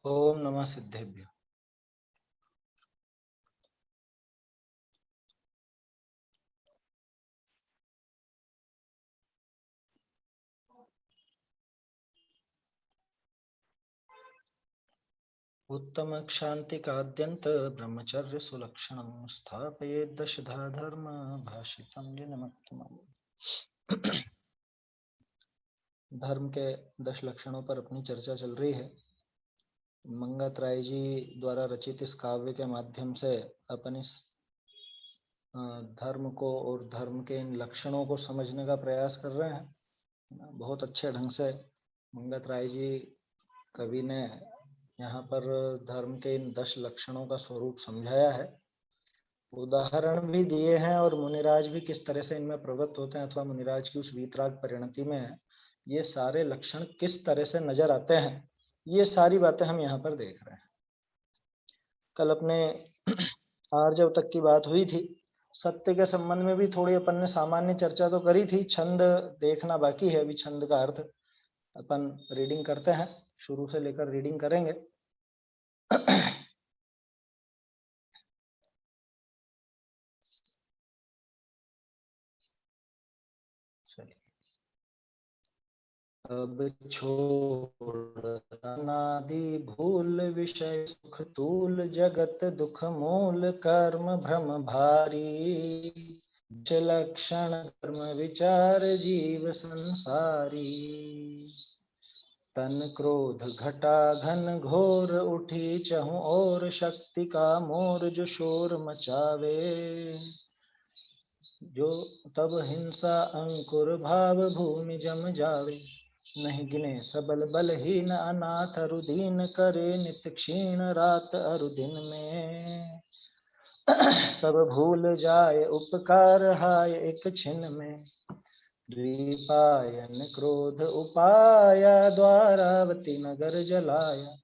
ओम नमः सिद्धेभ्य। उत्तम क्षांति काद्यंत ब्रह्मचर्य सुलक्षणं स्थापयेत् दशधा धर्म भाषितं निनमत्तमम्। धर्म के 10 लक्षणों पर अपनी चर्चा चल रही है। मंगत राय जी द्वारा रचित इस काव्य के माध्यम से अपन इस धर्म को और धर्म के इन लक्षणों को समझने का प्रयास कर रहे हैं। बहुत अच्छे ढंग से मंगत राय जी कवि ने यहाँ पर धर्म के इन 10 लक्षणों का स्वरूप समझाया है, उदाहरण भी दिए हैं और मुनिराज भी किस तरह से इनमें प्रवृत्त होते हैं अथवा मुनिराज की उस वीतराग परिणति में ये सारे लक्षण किस तरह से नजर आते हैं, ये सारी बातें हम यहाँ पर देख रहे हैं। कल अपने आर्जव तक की बात हुई थी। सत्य के संबंध में भी थोड़ी अपन ने सामान्य चर्चा तो करी थी, छंद देखना बाकी है। अभी छंद का अर्थ अपन रीडिंग करते हैं, शुरू से लेकर रीडिंग करेंगे। चलिए। अब छोड़ अनादि भूल विषय सुख तूल जगत दुख मूल कर्म भ्रम भारी लक्षण धर्म विचार जीव संसारी तन क्रोध घटा घन घोर उठी चहु और शक्ति का मोर जो शोर मचावे जो तब हिंसा अंकुर भाव भूमि जम जावे नहीं गिने सबल बलहीन अनाथ अरुदीन करे नित क्षीण रात अरुदिन में सब भूल जाए उपकार हाय एक छिन में द्वीपायन क्रोध उपाया द्वारावती नगर जलाया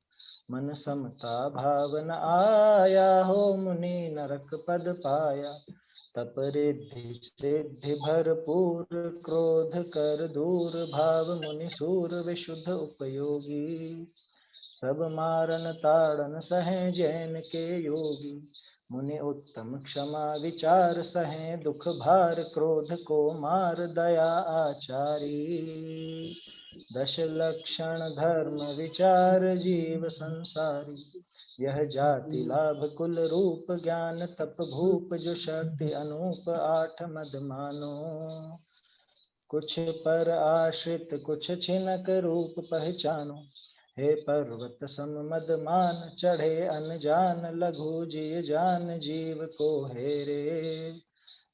मन समता भावन आया हो मुनि नरक पद पाया तप रिद्धि सिद्धि भरपूर क्रोध कर दूर भाव मुनि सूर विशुद्ध उपयोगी सब मारन ताड़न सहे जैन के योगी मुनि उत्तम क्षमा विचार सहे दुख भार क्रोध को मार दया आचारी 10 लक्षण धर्म विचार जीव संसारी यह जाति लाभ कुल रूप ज्ञान तप भूप जो शक्ति अनूप 8 मद मानो कुछ पर आश्रित कुछ छिनक रूप पहचानो हे पर्वत सम मद मान चढ़े अनजान लघु जिय जान जीव को हेरे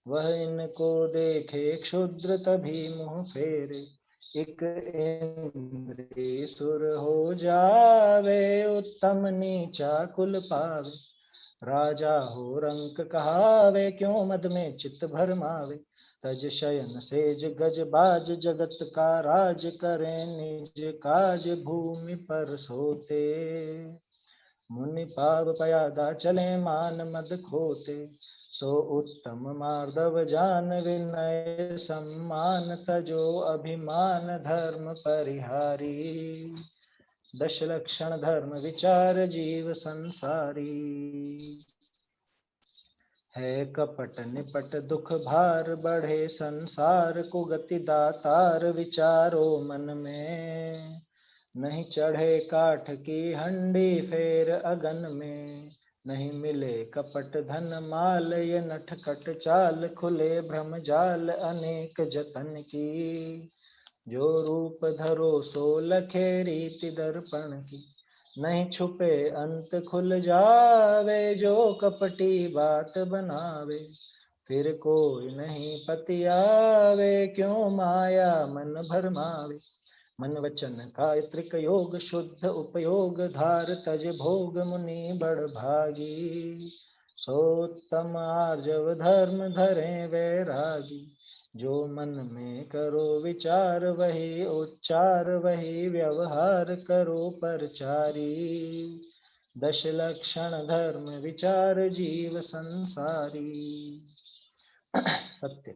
वह इनको देखे क्षुद्र तभी मुँह फेरे एक इंद्रिय सुर हो जावे उत्तम नीचा कुल पावे राजा हो रंक कहावे क्यों मद में चित्त भरमावे तज शयन सेज गज बाज जगत का राज करे निज काज भूमि पर सोते मुनि पाव पयादा चले मान मद खोते सो उत्तम मार्दव जान विनय सम्मान तजो अभिमान धर्म परिहारी 10 लक्षण धर्म विचार जीव संसारी है कपट निपट दुख भार बढ़े संसार को गति दातार विचारो मन में नहीं चढ़े काठ की हंडी फेर अगन में नहीं मिले कपट धन माल ये नटखट चाल खुले भ्रम जाल अनेक जतन की जो रूप धरो सो लखे रीति दर्पण की नहीं छुपे अंत खुल जावे जो कपटी बात बनावे फिर कोई नहीं पतियावे क्यों माया मन भरमावे मन वचन कायत्रिक योग शुद्ध उपयोग धार तज भोग मुनि बड़ भागी सोत्तम आर्जव धर्म धरे वैरागी जो मन में करो विचार वही उच्चार वही व्यवहार करो परचारी 10 लक्षण धर्म विचार जीव संसारी सत्य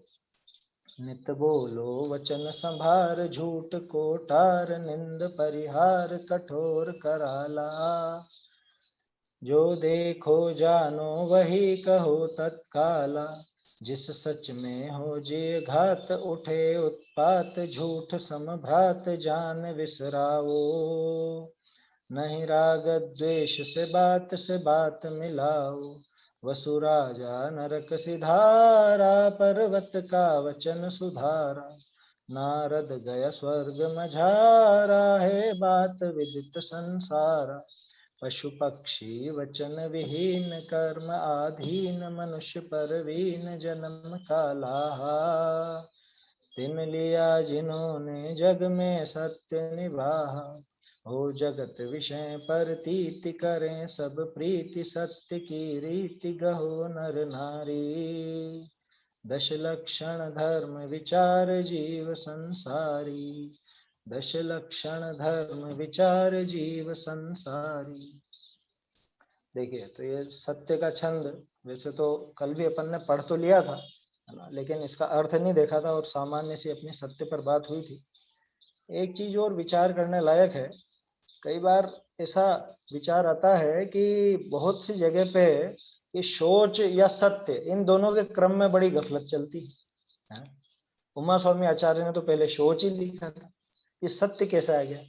नित बोलो वचन संभार, झूठ कोटार निंद परिहार, कठोर कराला। जो देखो जानो वही कहो तत्काला, जिस सच में हो जे घात, उठे उत्पात झूठ समभ्रात, जान विसराओ। नहीं राग द्वेष से बात मिलाओ, वसु राजा नरक सिधारा, पर्वत का वचन सुधारा। नारद गया स्वर्ग मझारा, है बात विदित संसारा। पशु पक्षी वचन विहीन, कर्म आधीन, मनुष्य परवीन, जन्म कालाहा। तिन लिया जिन्होंने जग में सत्य निभाहा, हो जगत विषय परतीति, करें सब प्रीति, सत्य की रीति गहो नर नारी। दश लक्षण धर्म विचार जीव संसारी, दश लक्षण धर्म विचार जीव संसारी। देखिए, तो ये सत्य का छंद वैसे तो कल भी अपन ने पढ़ तो लिया था, है ना, लेकिन इसका अर्थ नहीं देखा था और सामान्य सी अपनी सत्य पर बात हुई थी। एक चीज और विचार करने लायक है, कई बार ऐसा विचार आता है कि बहुत सी जगह पे ये सोच या सत्य, इन दोनों के क्रम में बड़ी गफलत चलती है। उमा स्वामी आचार्य ने तो पहले सोच ही लिखा था, ये सत्य कैसे आ गया,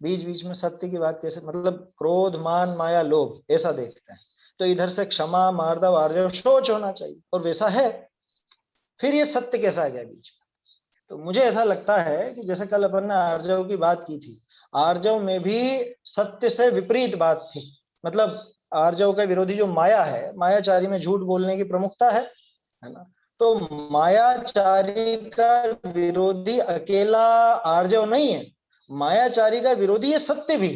बीच बीच में सत्य की बात कैसे, मतलब क्रोध मान माया लोभ ऐसा देखते हैं, तो इधर से क्षमा मार्दव आर्जव सोच होना चाहिए और वैसा है, फिर ये सत्य कैसा आ गया बीच में। तो मुझे ऐसा लगता है कि जैसे कल अपन ने आर्जव की बात की थी, आर्जव में भी सत्य से विपरीत बात थी, मतलब आर्जव का विरोधी जो माया है, मायाचारी में झूठ बोलने की प्रमुखता है ना, तो मायाचारी का विरोधी अकेला आर्जव नहीं है, मायाचारी का विरोधी है सत्य भी,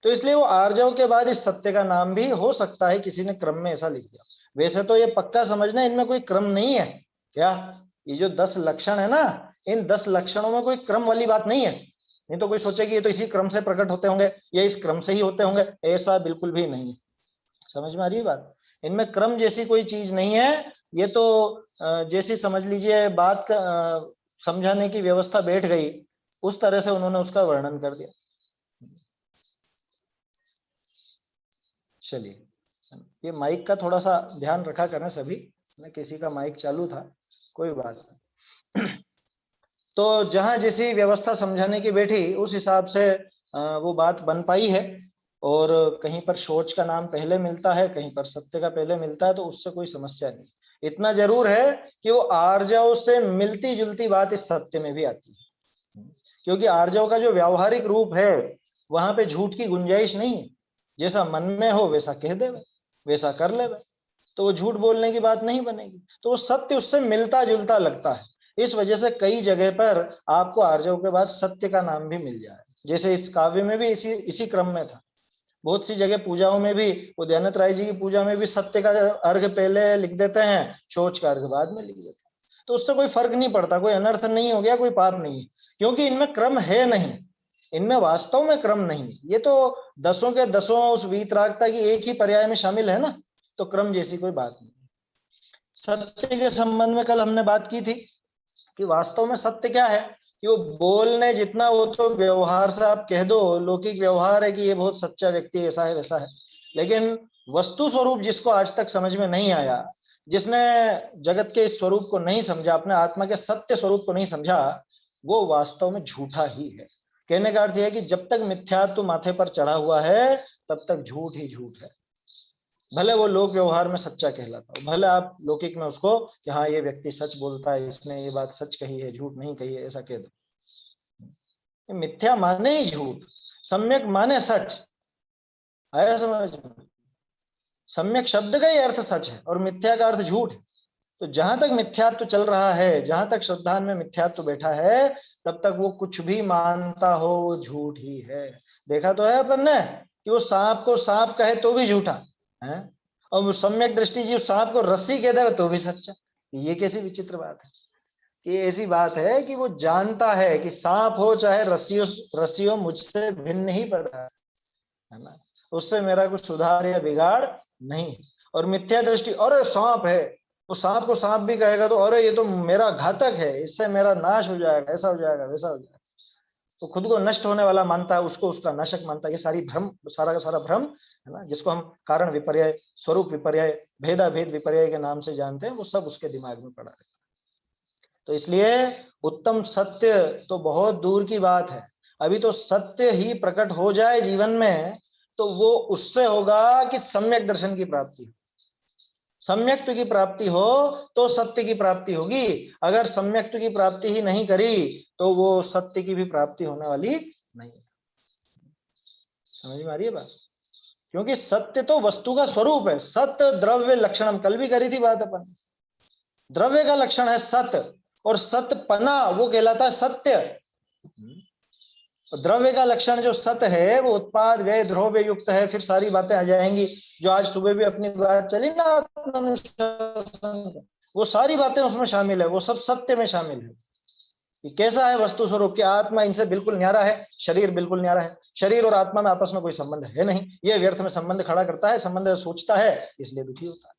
तो इसलिए वो आर्जव के बाद इस सत्य का नाम भी हो सकता है किसी ने क्रम में ऐसा लिख दिया। वैसे तो ये पक्का समझना, इनमें कोई क्रम नहीं है क्या, ये जो 10 लक्षण है ना, इन 10 लक्षणों में कोई क्रम वाली बात नहीं है, नहीं तो कोई सोचे कि ये तो इसी क्रम से प्रकट होते होंगे या इस क्रम से ही होते होंगे, ऐसा बिल्कुल भी नहीं है। समझ में आ रही है बात, इनमें क्रम जैसी कोई चीज नहीं है, ये तो जैसी समझ लीजिए बात का समझाने की व्यवस्था बैठ गई, उस तरह से उन्होंने उसका वर्णन कर दिया। चलिए, ये माइक का थोड़ा सा ध्यान रखा करें सभी, किसी का माइक चालू था, कोई बात नहीं। तो जहां जैसी व्यवस्था समझाने की बैठी उस हिसाब से वो बात बन पाई है, और कहीं पर सोच का नाम पहले मिलता है, कहीं पर सत्य का पहले मिलता है, तो उससे कोई समस्या नहीं। इतना जरूर है कि वो आर्जव से मिलती जुलती बात इस सत्य में भी आती है, क्योंकि आर्जव का जो व्यावहारिक रूप है वहां पे झूठ की गुंजाइश नहीं है, जैसा मन में हो वैसा कह दे, वैसा कर ले, तो वो झूठ बोलने की बात नहीं बनेगी, तो वो सत्य उससे मिलता जुलता लगता है। इस वजह से कई जगह पर आपको आर्जव के बाद सत्य का नाम भी मिल जाए, जैसे इस काव्य में भी इसी क्रम में था। बहुत सी जगह पूजाओं में भी, उदयनाथ राय जी की पूजा में भी सत्य का अर्घ पहले लिख देते हैं, शौच का अर्घ बाद में लिख देते हैं, तो उससे कोई फर्क नहीं पड़ता, कोई अनर्थ नहीं हो गया, कोई पाप नहीं है, क्योंकि इनमें क्रम है नहीं, इनमें वास्तव में क्रम नहीं है। ये तो दसों के दसों उस वीतरागता की एक ही पर्याय में शामिल है ना, तो क्रम जैसी कोई बात नहीं। सत्य के संबंध में कल हमने बात की थी कि वास्तव में सत्य क्या है, कि वो बोलने जितना, वो तो व्यवहार से आप कह दो, लौकिक व्यवहार है कि ये बहुत सच्चा व्यक्ति, ऐसा है वैसा है, लेकिन वस्तु स्वरूप जिसको आज तक समझ में नहीं आया, जिसने जगत के इस स्वरूप को नहीं समझा, अपने आत्मा के सत्य स्वरूप को नहीं समझा, वो वास्तव में झूठा ही है। कहने का अर्थ यह है कि जब तक मिथ्यात्व माथे पर चढ़ा हुआ है तब तक झूठ ही झूठ है, भले वो लोक व्यवहार में सच्चा कहलाता हो, भले आप लौकिक में उसको कि हाँ ये व्यक्ति सच बोलता है, इसने ये बात सच कही है, झूठ नहीं कही है, ऐसा कह दो। मिथ्या माने ही झूठ, सम्यक माने सच, आया समझ में? सम्यक शब्द का ही अर्थ सच है और मिथ्या का अर्थ झूठ है। तो जहां तक मिथ्यात्व चल रहा है, जहां तक श्रद्धान में मिथ्यात्व बैठा है, तब तक वो कुछ भी मानता हो वो झूठ ही है। देखा तो है अपन ने कि वो सांप को सांप कहे तो भी झूठा है, और वो सम्यक दृष्टि जी उस सांप को रस्सी कह दे तो भी सच्चा। ये कैसी विचित्र बात है, कि ऐसी बात है कि वो जानता है कि सांप हो चाहे रस्सी हो, मुझसे भिन्न ही पदार्थ है ना, उससे मेरा कुछ सुधार या बिगाड़ नहीं। और मिथ्या दृष्टि, और सांप है वो सांप को सांप भी कहेगा तो अरे ये तो मेरा घातक है, इससे मेरा नाश हो जाएगा, ऐसा हो जाएगा, वैसा हो जाएगा। तो खुद को नष्ट होने वाला मानता है, उसको उसका नाशक मानता है। ये सारी भ्रम, सारा का सारा भ्रम है ना, जिसको हम कारण विपर्यय, स्वरूप विपर्यय, भेदा भेद विपर्यय के नाम से जानते हैं, वो सब उसके दिमाग में पड़ा रहता है। तो इसलिए उत्तम सत्य तो बहुत दूर की बात है, अभी तो सत्य ही प्रकट हो जाए जीवन में तो वो उससे होगा कि सम्यक दर्शन की प्राप्ति। सम्यक्त्व की प्राप्ति हो तो सत्य की प्राप्ति होगी, अगर सम्यक्त्व की प्राप्ति ही नहीं करी तो वो सत्य की भी प्राप्ति होने वाली नहीं। समझ में आ रही है बात? क्योंकि सत्य तो वस्तु का स्वरूप है। सत्य द्रव्य लक्षणम, कल भी करी थी बात अपन। द्रव्य का लक्षण है सत्य, और सत्यपना वो कहलाता है सत्य। द्रव्य का लक्षण जो सत्य है वो उत्पाद व्यय द्रव्य युक्त है। फिर सारी बातें आ जाएंगी जो आज सुबह भी अपनी बात चली ना, आत्मानुशासन, वो सारी बातें उसमें शामिल है, वो सब सत्य में शामिल है कि कैसा है वस्तु स्वरूप की। आत्मा इनसे बिल्कुल न्यारा है, शरीर बिल्कुल न्यारा है। शरीर और आत्मा में आपस में कोई संबंध है नहीं, ये व्यर्थ में संबंध खड़ा करता है, संबंध सोचता है, इसलिए दुखी होता है।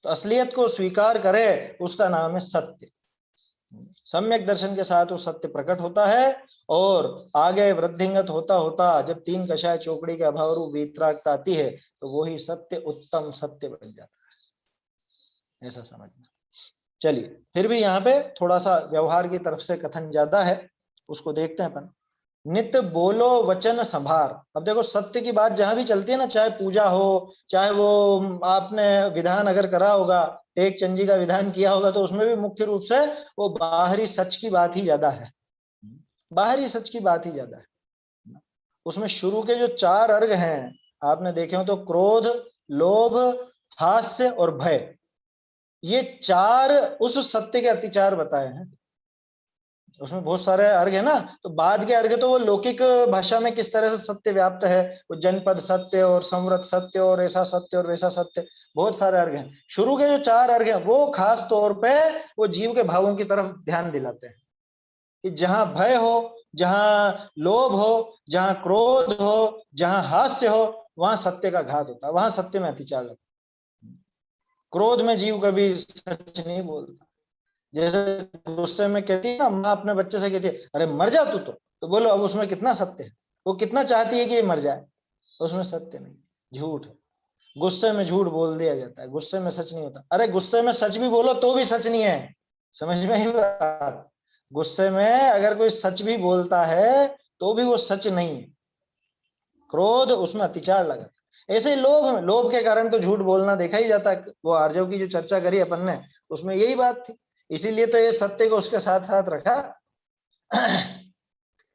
तो असलियत को स्वीकार करे उसका नाम है सत्य। सम्यक दर्शन के साथ वो सत्य प्रकट होता है, और आगे वृद्धिंगत होता होता जब तीन कषाय चौकड़ी के अभाव रूप वीतरागता आती है तो वही सत्य उत्तम सत्य बन जाता है। ऐसा समझना। चलिए, फिर भी यहाँ पे थोड़ा सा व्यवहार की तरफ से कथन ज्यादा है, उसको देखते हैं अपन। नित्य बोलो वचन संभार। अब देखो, सत्य की बात जहां भी चलती है ना, चाहे पूजा हो, चाहे वो आपने विधान अगर करा होगा, टेक चंजी का विधान किया होगा, तो उसमें भी मुख्य रूप से वो बाहरी सच की बात ही ज्यादा है। बाहरी सच की बात ही ज्यादा है। उसमें शुरू के जो चार अर्घ हैं आपने देखे हो तो क्रोध, लोभ, हास्य और भय, ये चार उस सत्य के अतिचार बताए हैं। उसमें बहुत सारे अर्घ है ना, तो बाद के अर्घ तो वो लौकिक भाषा में किस तरह से सत्य व्याप्त है, वो जनपद सत्य और संवृत सत्य और ऐसा सत्य और वैसा सत्य, बहुत सारे अर्घ हैं। शुरू के जो चार अर्घ हैं वो खास तौर पे वो जीव के भावों की तरफ ध्यान दिलाते हैं कि जहां भय हो, जहां लोभ हो, जहां क्रोध हो, जहां हास्य हो, वहां सत्य का घात होता है, वहां सत्य में अतिचार लगता है। क्रोध में जीव कभी सच नहीं बोलता। जैसे गुस्से में कहती है ना माँ अपने बच्चे से, कहती है अरे मर जा तू, तो बोलो अब उसमें कितना सत्य है? वो कितना चाहती है कि ये मर जाए, उसमें सत्य नहीं, झूठ है। गुस्से में झूठ बोल दिया जाता है, गुस्से में सच नहीं होता। अरे गुस्से में सच भी बोलो तो भी सच नहीं है, समझ में ही बात। गुस्से में अगर कोई सच भी बोलता है तो भी वो सच नहीं है। क्रोध, उसमें अतिचार लगा। ऐसे ही लोभ में, लोभ के कारण तो झूठ बोलना देखा ही जाता है। वो आर्जव की जो चर्चा करी अपन ने, उसमें यही बात थी, इसीलिए तो ये सत्य को उसके साथ साथ रखा।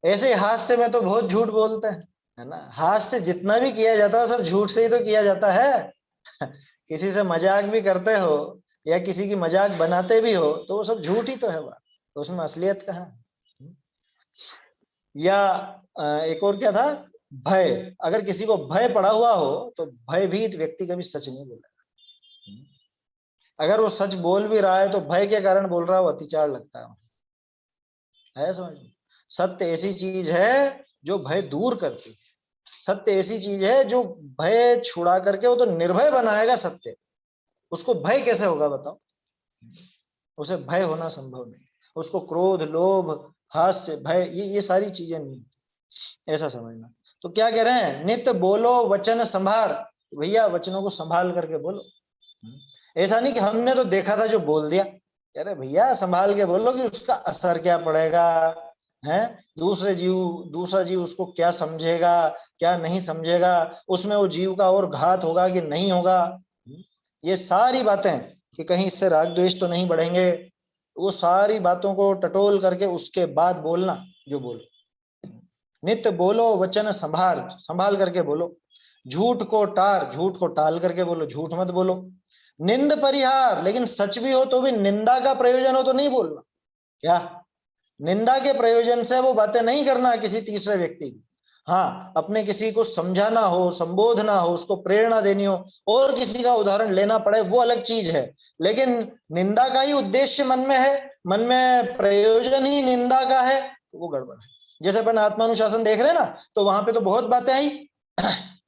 ऐसे हास्य में तो बहुत झूठ बोलते हैं, है ना। हास्य जितना भी किया जाता है सब झूठ से ही तो किया जाता है। किसी से मजाक भी करते हो या किसी की मजाक बनाते भी हो तो वो सब झूठ ही तो है बात, तो उसमें असलियत कहाँ है? या एक और क्या था, भय। अगर किसी को भय पड़ा हुआ हो तो भयभीत व्यक्ति कभी सच नहीं बोलेगा। अगर वो सच बोल भी रहा है तो भय के कारण बोल रहा है, वो अतिचार लगता है समझ में। सत्य ऐसी चीज है जो भय दूर करती है। सत्य ऐसी चीज है जो भय छुड़ा करके वो तो निर्भय बनाएगा सत्य। उसको भय कैसे होगा बताओ? उसे भय होना संभव नहीं। उसको क्रोध, लोभ, हास्य, भय, ये सारी चीजें नहीं, ऐसा समझना। तो क्या कह रहे हैं, नित्य बोलो वचन संभार। भैया वचनों को संभाल करके बोलो। ऐसा नहीं कि हमने तो देखा था जो बोल दिया। अरे भैया संभाल के बोलो कि उसका असर क्या पड़ेगा, है दूसरा जीव उसको क्या समझेगा, क्या नहीं समझेगा, उसमें वो जीव का और घात होगा कि नहीं होगा। ये सारी बातें कि कहीं इससे राग द्वेष तो नहीं बढ़ेंगे, वो सारी बातों को टटोल करके उसके बाद बोलना जो बोलो। नित्य बोलो वचन संभार, संभाल करके बोलो। झूठ को टाल करके बोलो, झूठ मत बोलो। निंद परिहार, लेकिन सच भी हो तो भी निंदा का प्रयोजन हो तो नहीं बोलना। क्या निंदा के प्रयोजन से वो बातें नहीं करना किसी तीसरे व्यक्ति की। हाँ, अपने किसी को समझाना हो, संबोधना हो, उसको प्रेरणा देनी हो और किसी का उदाहरण लेना पड़े, वो अलग चीज है। लेकिन निंदा का ही उद्देश्य मन में है, मन में प्रयोजन ही निंदा का है, तो वो गड़बड़ है। जैसे अपन आत्मानुशासन देख रहे हैं ना, तो वहां पे तो बहुत बातें आई।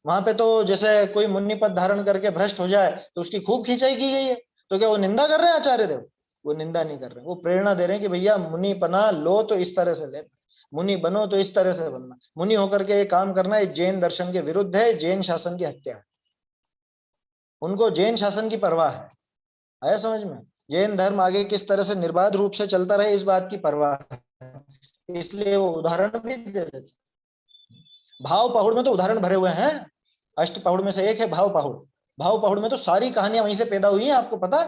वहां पे तो जैसे कोई मुन्नी पद धारण करके भ्रष्ट हो जाए तो उसकी खूब खिंचाई की गई है। तो क्या वो निंदा कर रहे हैं आचार्य देव? वो निंदा नहीं कर रहे, वो प्रेरणा दे रहे हैं कि भैया मुनि पना लो तो इस तरह से लेना, मुनि बनो तो इस तरह से बनना, मुनि होकर के ये काम करना ये जैन दर्शन के विरुद्ध है, जैन शासन की हत्या है। उनको जैन शासन की परवाह है, आया समझ में? जैन धर्म आगे किस तरह से निर्बाध रूप से चलता रहे इस बात की परवाह है, इसलिए वो उदाहरण भी दे देते। भाव पहुड़ में तो उदाहरण भरे हुए हैं, अष्ट पहुड़ में से एक है भाव पहुड़। भाव पहुड़ में तो सारी कहानियां वहीं से पैदा हुई हैं, आपको पता?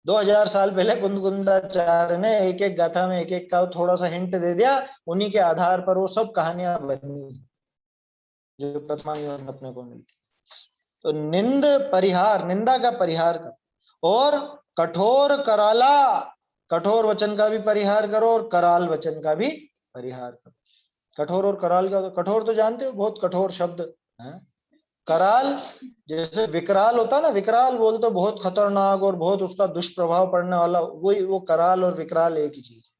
2000 साल पहले कुंदकुंदाचार्य ने एक एक गाथा में एक एक का थोड़ा सा हिंट दे दिया, उन्हीं के आधार पर वो सब कहानियां बनी जो प्रथमा में अपने को मिलती। तो निंद परिहार, निंदा का परिहार कर, और कठोर कराला, कठोर वचन का भी परिहार करो और कराल वचन का भी परिहार करो। कठोर और कराल का, कठोर तो जानते हो, बहुत कठोर शब्द है। कराल जैसे विकराल होता ना, विकराल बोल तो बहुत खतरनाक और बहुत उसका दुष्प्रभाव पड़ने वाला, वही वो कराल और विकराल एक ही चीज।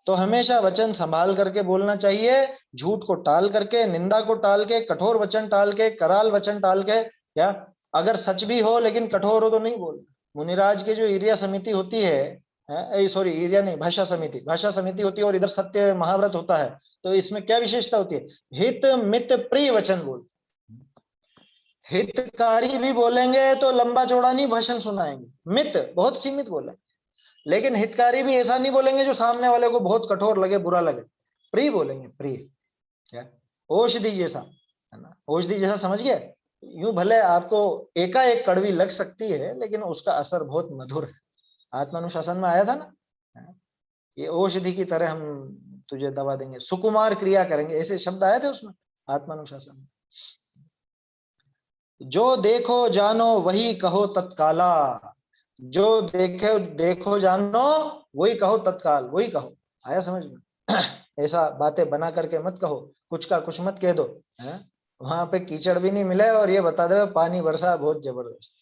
तो हमेशा वचन संभाल करके बोलना चाहिए, झूठ को टाल करके, निंदा को टाल के, कठोर वचन टाल के, कराल वचन टाल के। क्या अगर सच भी हो लेकिन कठोर हो तो नहीं बोलना। मुनिराज की जो ईर्या समिति होती है, सॉरी ईर्या नहीं, भाषा समिति, भाषा समिति होती है, और इधर सत्य महाव्रत होता है। तो इसमें क्या विशेषता होती है? हित मित प्रिय वचन बोलते। हितकारी भी बोलेंगे तो लंबा चौड़ा नहीं भाषण सुनाएंगे, मित बहुत सीमित बोले, लेकिन हितकारी भी ऐसा नहीं बोलेंगे जो सामने वाले को बहुत कठोर लगे, बुरा लगे। प्रिय बोलेंगे, प्रिय। क्या औषधि जैसा, है ना, औषधि जैसा, समझ गए? यूं भले आपको एकाएक कड़वी लग सकती है लेकिन उसका असर बहुत मधुर है। आत्मानुशासन में आया था ना, ये औषधि की तरह हम तुझे दवा देंगे, सुकुमार क्रिया करेंगे, ऐसे शब्द आए थे उसमें आत्मानुशासन में। जो देखो जानो वही कहो तत्काला, जो देखे देखो जानो वही कहो तत्काल, वही कहो। आया समझ में? ऐसा बातें बना करके मत कहो, कुछ का कुछ मत कह दो, है? वहां पे कीचड़ भी नहीं मिले और ये बता दो पानी बरसा बहुत जबरदस्त।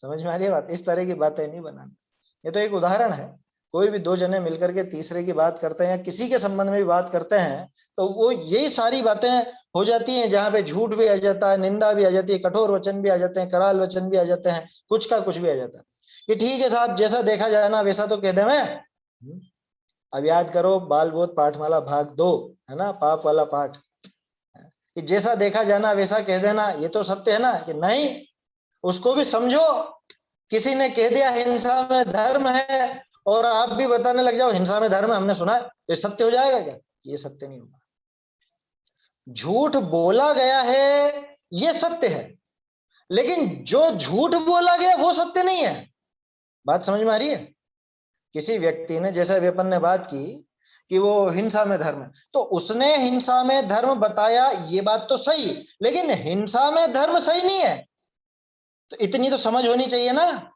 समझ में आ रही है बात? इस तरह की बातें नहीं बनानी। ये तो एक उदाहरण है। कोई भी दो जने मिलकर के तीसरे की बात करते हैं या किसी के संबंध में भी बात करते हैं तो वो यही सारी बातें हो जाती हैं जहां पे झूठ भी आ जाता है, निंदा भी आ जाती है, कठोर वचन भी आ जाते हैं, कराल वचन भी आ जाते हैं, कुछ का कुछ भी आ जाता है। कि ठीक है साहब, जैसा देखा जाए ना वैसा तो कह दे मैं। अब याद करो बाल बोध पाठमाला भाग 2, है ना, पाप वाला पाठ, कि जैसा देखा जाना वैसा कह देना, ये तो सत्य है ना? कि नहीं, उसको भी समझो। किसी ने कह दिया हिंसा में धर्म है और आप भी बताने लग जाओ हिंसा में धर्म है, हमने सुना है, तो ये सत्य हो जाएगा क्या? ये सत्य नहीं होगा। झूठ बोला गया है ये सत्य है, लेकिन जो झूठ बोला गया वो सत्य नहीं है। बात समझ में आ रही है? किसी व्यक्ति ने, जैसे व्यपन ने बात की कि वो हिंसा में धर्म है, तो उसने हिंसा में धर्म बताया, ये बात तो सही, लेकिन हिंसा में धर्म सही नहीं है। तो इतनी तो समझ होनी चाहिए ना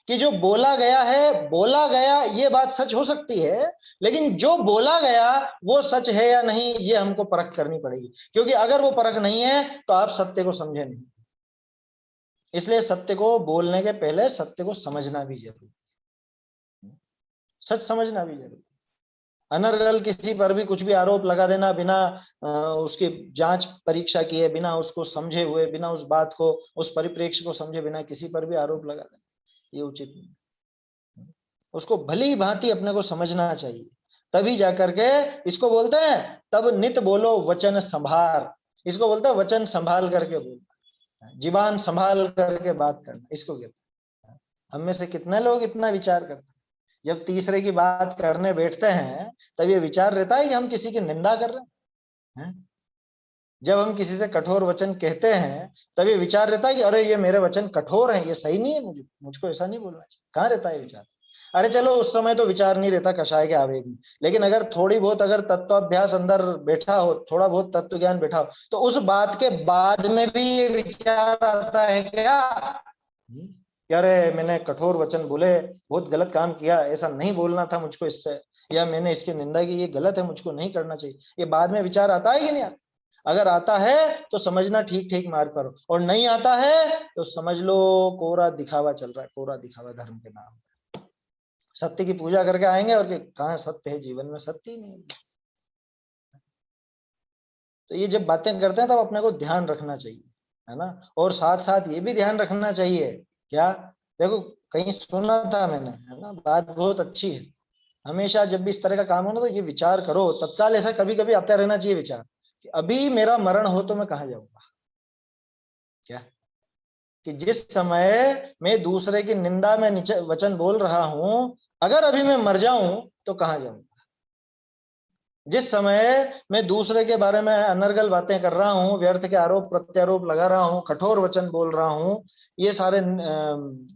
कि जो बोला गया है, बोला गया ये बात सच हो सकती है, लेकिन जो बोला गया वो सच है या नहीं ये हमको परख करनी पड़ेगी, क्योंकि अगर वो परख नहीं है तो आप सत्य को समझे नहीं। इसलिए सत्य को बोलने के पहले सत्य को समझना भी जरूरी, सच समझना भी जरूरी। अनर्गल किसी पर भी कुछ भी आरोप लगा देना बिना उसकी जांच परीक्षा किए, बिना उसको समझे हुए, बिना उस बात को, उस परिप्रेक्ष्य को समझे बिना किसी पर भी आरोप लगा देना, ये उचित नहीं। उसको भली भांति अपने को समझना चाहिए, तभी जाकर के इसको बोलते हैं, तब नित बोलो वचन संभार। इसको बोलते हैं वचन संभाल करके बोलना, जीवान संभाल करके बात करना, इसको कहते हैं। हम में से कितने लोग इतना विचार करते हैं? जब तीसरे की बात करने बैठते हैं तब ये विचार रहता है कि हम किसी की निंदा कर रहे हैं। जब हम किसी से कठोर वचन कहते हैं तब ये विचार रहता है कि अरे ये मेरे वचन कठोर हैं, ये सही नहीं है, मुझको ऐसा नहीं बोलना चाहिए। कहाँ रहता है विचार? अरे चलो उस समय तो विचार नहीं रहता कषाय के आवेग में, लेकिन अगर थोड़ी बहुत अगर तत्वाभ्यास अंदर बैठा हो, थोड़ा बहुत तत्व ज्ञान बैठा हो, तो उस बात के बाद में भी ये विचार आता है क्या कि अरे मैंने कठोर वचन बोले, बहुत गलत काम किया, ऐसा नहीं बोलना था मुझको इससे, या मैंने इसकी निंदा की, ये गलत है, मुझको नहीं करना चाहिए। ये बाद में विचार आता है कि नहीं आता? अगर आता है तो समझना ठीक ठीक मार्ग पर, और नहीं आता है तो समझ लो कोरा दिखावा चल रहा है, कोरा दिखावा धर्म के नाम। सत्य की पूजा करके आएंगे और कहाँ सत्य है जीवन में? सत्य ही नहीं है। तो ये जब बातें करते हैं तब अपने को ध्यान रखना चाहिए, है ना? और साथ साथ ये भी ध्यान रखना चाहिए क्या, देखो कहीं सुना था मैंने, है ना, बात बहुत अच्छी है। हमेशा जब भी इस तरह का काम हो ना, तो ये विचार करो तत्काल, ऐसा कभी कभी आता रहना चाहिए विचार कि अभी मेरा मरण हो तो मैं कहाँ जाऊंगा। क्या, कि जिस समय मैं दूसरे की निंदा में वचन बोल रहा हूं, अगर अभी मैं मर जाऊं तो कहाँ जाऊं। जिस समय मैं दूसरे के बारे में अनर्गल बातें कर रहा हूं, व्यर्थ के आरोप प्रत्यारोप लगा रहा हूं, कठोर वचन बोल रहा हूं, ये सारे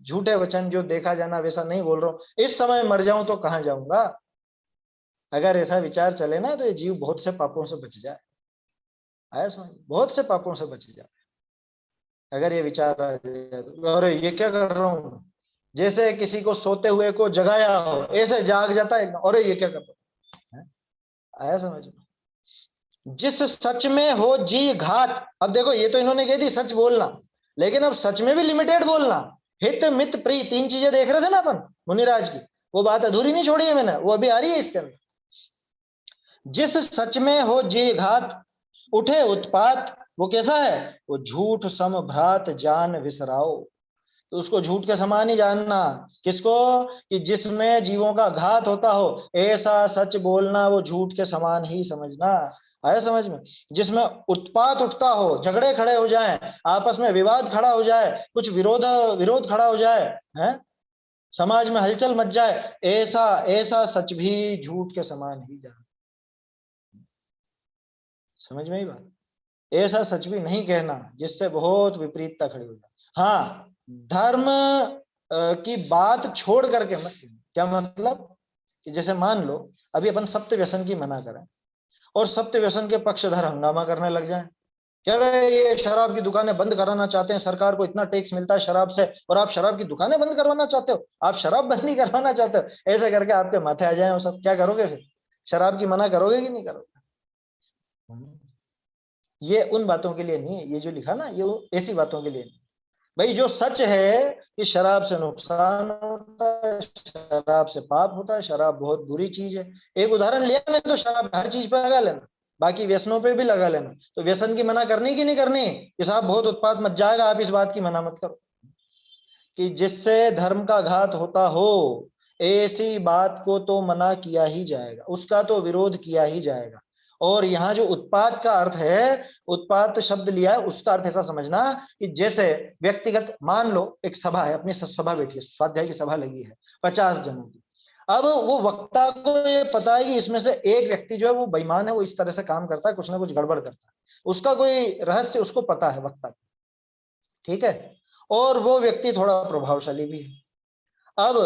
झूठे वचन जो देखा जाना वैसा नहीं बोल रहा हूं, इस समय मर जाऊं तो कहाँ जाऊंगा। अगर ऐसा विचार चले ना, तो ये जीव बहुत से पापों से बच जाए। आया समझ, बहुत से पापों से बच जाए अगर ये विचार आ जाए तो। अरे ये क्या कर रहा हूं, जैसे किसी को सोते हुए को जगाया हो, ऐसे जाग जाता है, अरे ये क्या कर रहा हूं। आया समझ में। जिस सच में हो जी घात, अब देखो ये तो इन्होंने कह दी सच बोलना, लेकिन अब सच में भी लिमिटेड बोलना। हित मित प्री, तीन चीजें देख रहे थे ना अपन मुनिराज की, वो बात अधूरी नहीं छोड़ी है मैंने, वो अभी आ रही है इसके अंदर। जिस सच में हो जी घात, उठे उत्पात, वो कैसा है, वो झूठ सम भ्रात जान विसराओ। तो उसको झूठ के समान ही जानना। किसको, कि जिसमें जीवों का घात होता हो, ऐसा सच बोलना वो झूठ के समान ही समझना। आया समझ में। जिसमें उत्पात उठता हो, झगड़े खड़े हो जाएं, आपस में विवाद खड़ा हो जाए, कुछ विरोध विरोध खड़ा हो जाए, है, समाज में हलचल मच जाए, ऐसा ऐसा सच भी झूठ के समान ही जान। समझ में ही बात। ऐसा सच भी नहीं कहना जिससे बहुत विपरीतता खड़ी हो जाए। हाँ, धर्म की बात छोड़ करके मत कहना। क्या मतलब, कि जैसे मान लो अभी अपन सत्य व्यसन की मना करें, और सत्य व्यसन के पक्षधर हंगामा करने लग जाएं, कह रहे ये शराब की दुकानें बंद कराना चाहते हैं, सरकार को इतना टैक्स मिलता है शराब से, और आप शराब की दुकानें बंद करवाना चाहते हो, आप शराब बंद नहीं करवाना चाहते हो, ऐसे करके आपके माथे आ जाए वो सब, क्या करोगे फिर, शराब की मना करोगे कि नहीं करोगे। ये उन बातों के लिए नहीं है, ये जो लिखा ना, ये ऐसी बातों के लिए नहीं। भाई जो सच है कि शराब से नुकसान होता है, शराब से पाप होता है, शराब बहुत बुरी चीज है। एक उदाहरण लिया मैंने, तो शराब हर चीज पे लगा लेना, बाकी व्यसनों पे भी लगा लेना। तो व्यसन की मना करनी कि नहीं करनी, कि साहब बहुत उत्पात मच जाएगा, आप इस बात की मना मत करो। कि जिससे धर्म का घात होता हो, ऐसी बात को तो मना किया ही जाएगा, उसका तो विरोध किया ही जाएगा। और यहाँ जो उत्पात का अर्थ है, उत्पात शब्द लिया है, उसका अर्थ ऐसा समझना कि जैसे व्यक्तिगत, मान लो एक सभा है, अपनी सभा बैठी है, स्वाध्याय की सभा लगी है 50 जनों की। अब वो वक्ता को ये पता है कि इसमें से एक व्यक्ति जो है वो बेईमान है, वो इस तरह से काम करता है, कुछ ना कुछ गड़बड़ करता है, उसका कोई रहस्य उसको पता है वक्ता को, ठीक है, और वो व्यक्ति थोड़ा प्रभावशाली भी है। अब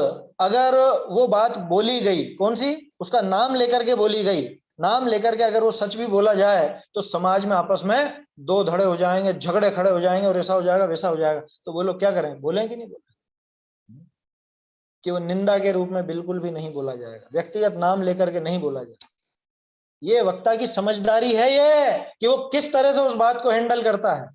अगर वो बात बोली गई, कौन सी, उसका नाम लेकर के बोली गई, नाम लेकर के अगर वो सच भी बोला जाए, तो समाज में आपस में दो धड़े हो जाएंगे, झगड़े खड़े हो जाएंगे, और ऐसा हो जाएगा वैसा हो जाएगा। तो वो लोग क्या करें, बोलें कि नहीं बोले, कि वो निंदा के रूप में बिल्कुल भी नहीं बोला जाएगा, व्यक्तिगत नाम लेकर के नहीं बोला जाएगा। ये वक्ता की समझदारी है, ये कि वो किस तरह से उस बात को हैंडल करता है,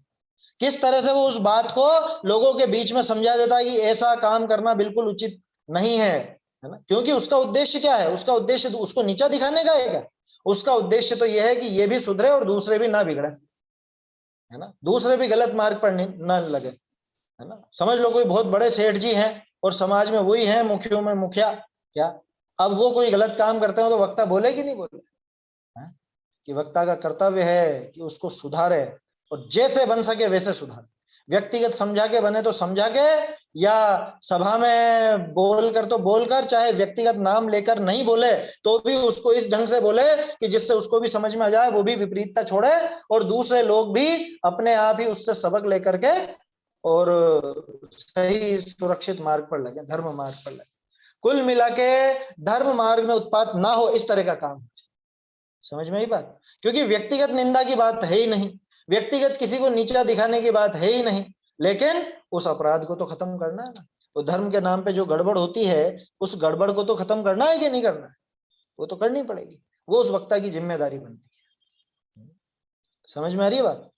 किस तरह से वो उस बात को लोगों के बीच में समझा देता है कि ऐसा काम करना बिल्कुल उचित नहीं है ना। क्योंकि उसका उद्देश्य क्या है, उसका उद्देश्य तो उसको नीचा दिखाने का है क्या, उसका उद्देश्य तो यह है कि ये भी सुधरे और दूसरे भी ना बिगड़े, है ना, दूसरे भी गलत मार्ग पर न लगे, है ना। समझ लो कोई बहुत बड़े सेठ जी हैं, और समाज में वही है मुखियों में मुखिया, क्या, अब वो कोई गलत काम करते हो तो वक्ता बोले कि नहीं बोले, है? कि वक्ता का कर्तव्य है कि उसको सुधारे, और जैसे बन सके वैसे सुधारे। व्यक्तिगत समझा के बने तो समझा के, या सभा में बोलकर तो बोलकर, चाहे व्यक्तिगत नाम लेकर नहीं बोले तो भी उसको इस ढंग से बोले कि जिससे उसको भी समझ में आ जाए, वो भी विपरीतता छोड़े, और दूसरे लोग भी अपने आप ही उससे सबक लेकर के और सही सुरक्षित मार्ग पर लगे, धर्म मार्ग पर लगे। कुल मिला के धर्म मार्ग में उत्पात ना हो, इस तरह का काम। समझ में ही बात। क्योंकि व्यक्तिगत निंदा की बात है ही नहीं, व्यक्तिगत किसी को नीचा दिखाने की बात है ही नहीं, लेकिन उस अपराध को तो खत्म करना है ना। तो धर्म के नाम पे जो गड़बड़ होती है, उस गड़बड़ को तो खत्म करना है कि नहीं करना है, वो तो करनी पड़ेगी, वो उस वक्ता की जिम्मेदारी बनती है। समझ में आ रही है बात।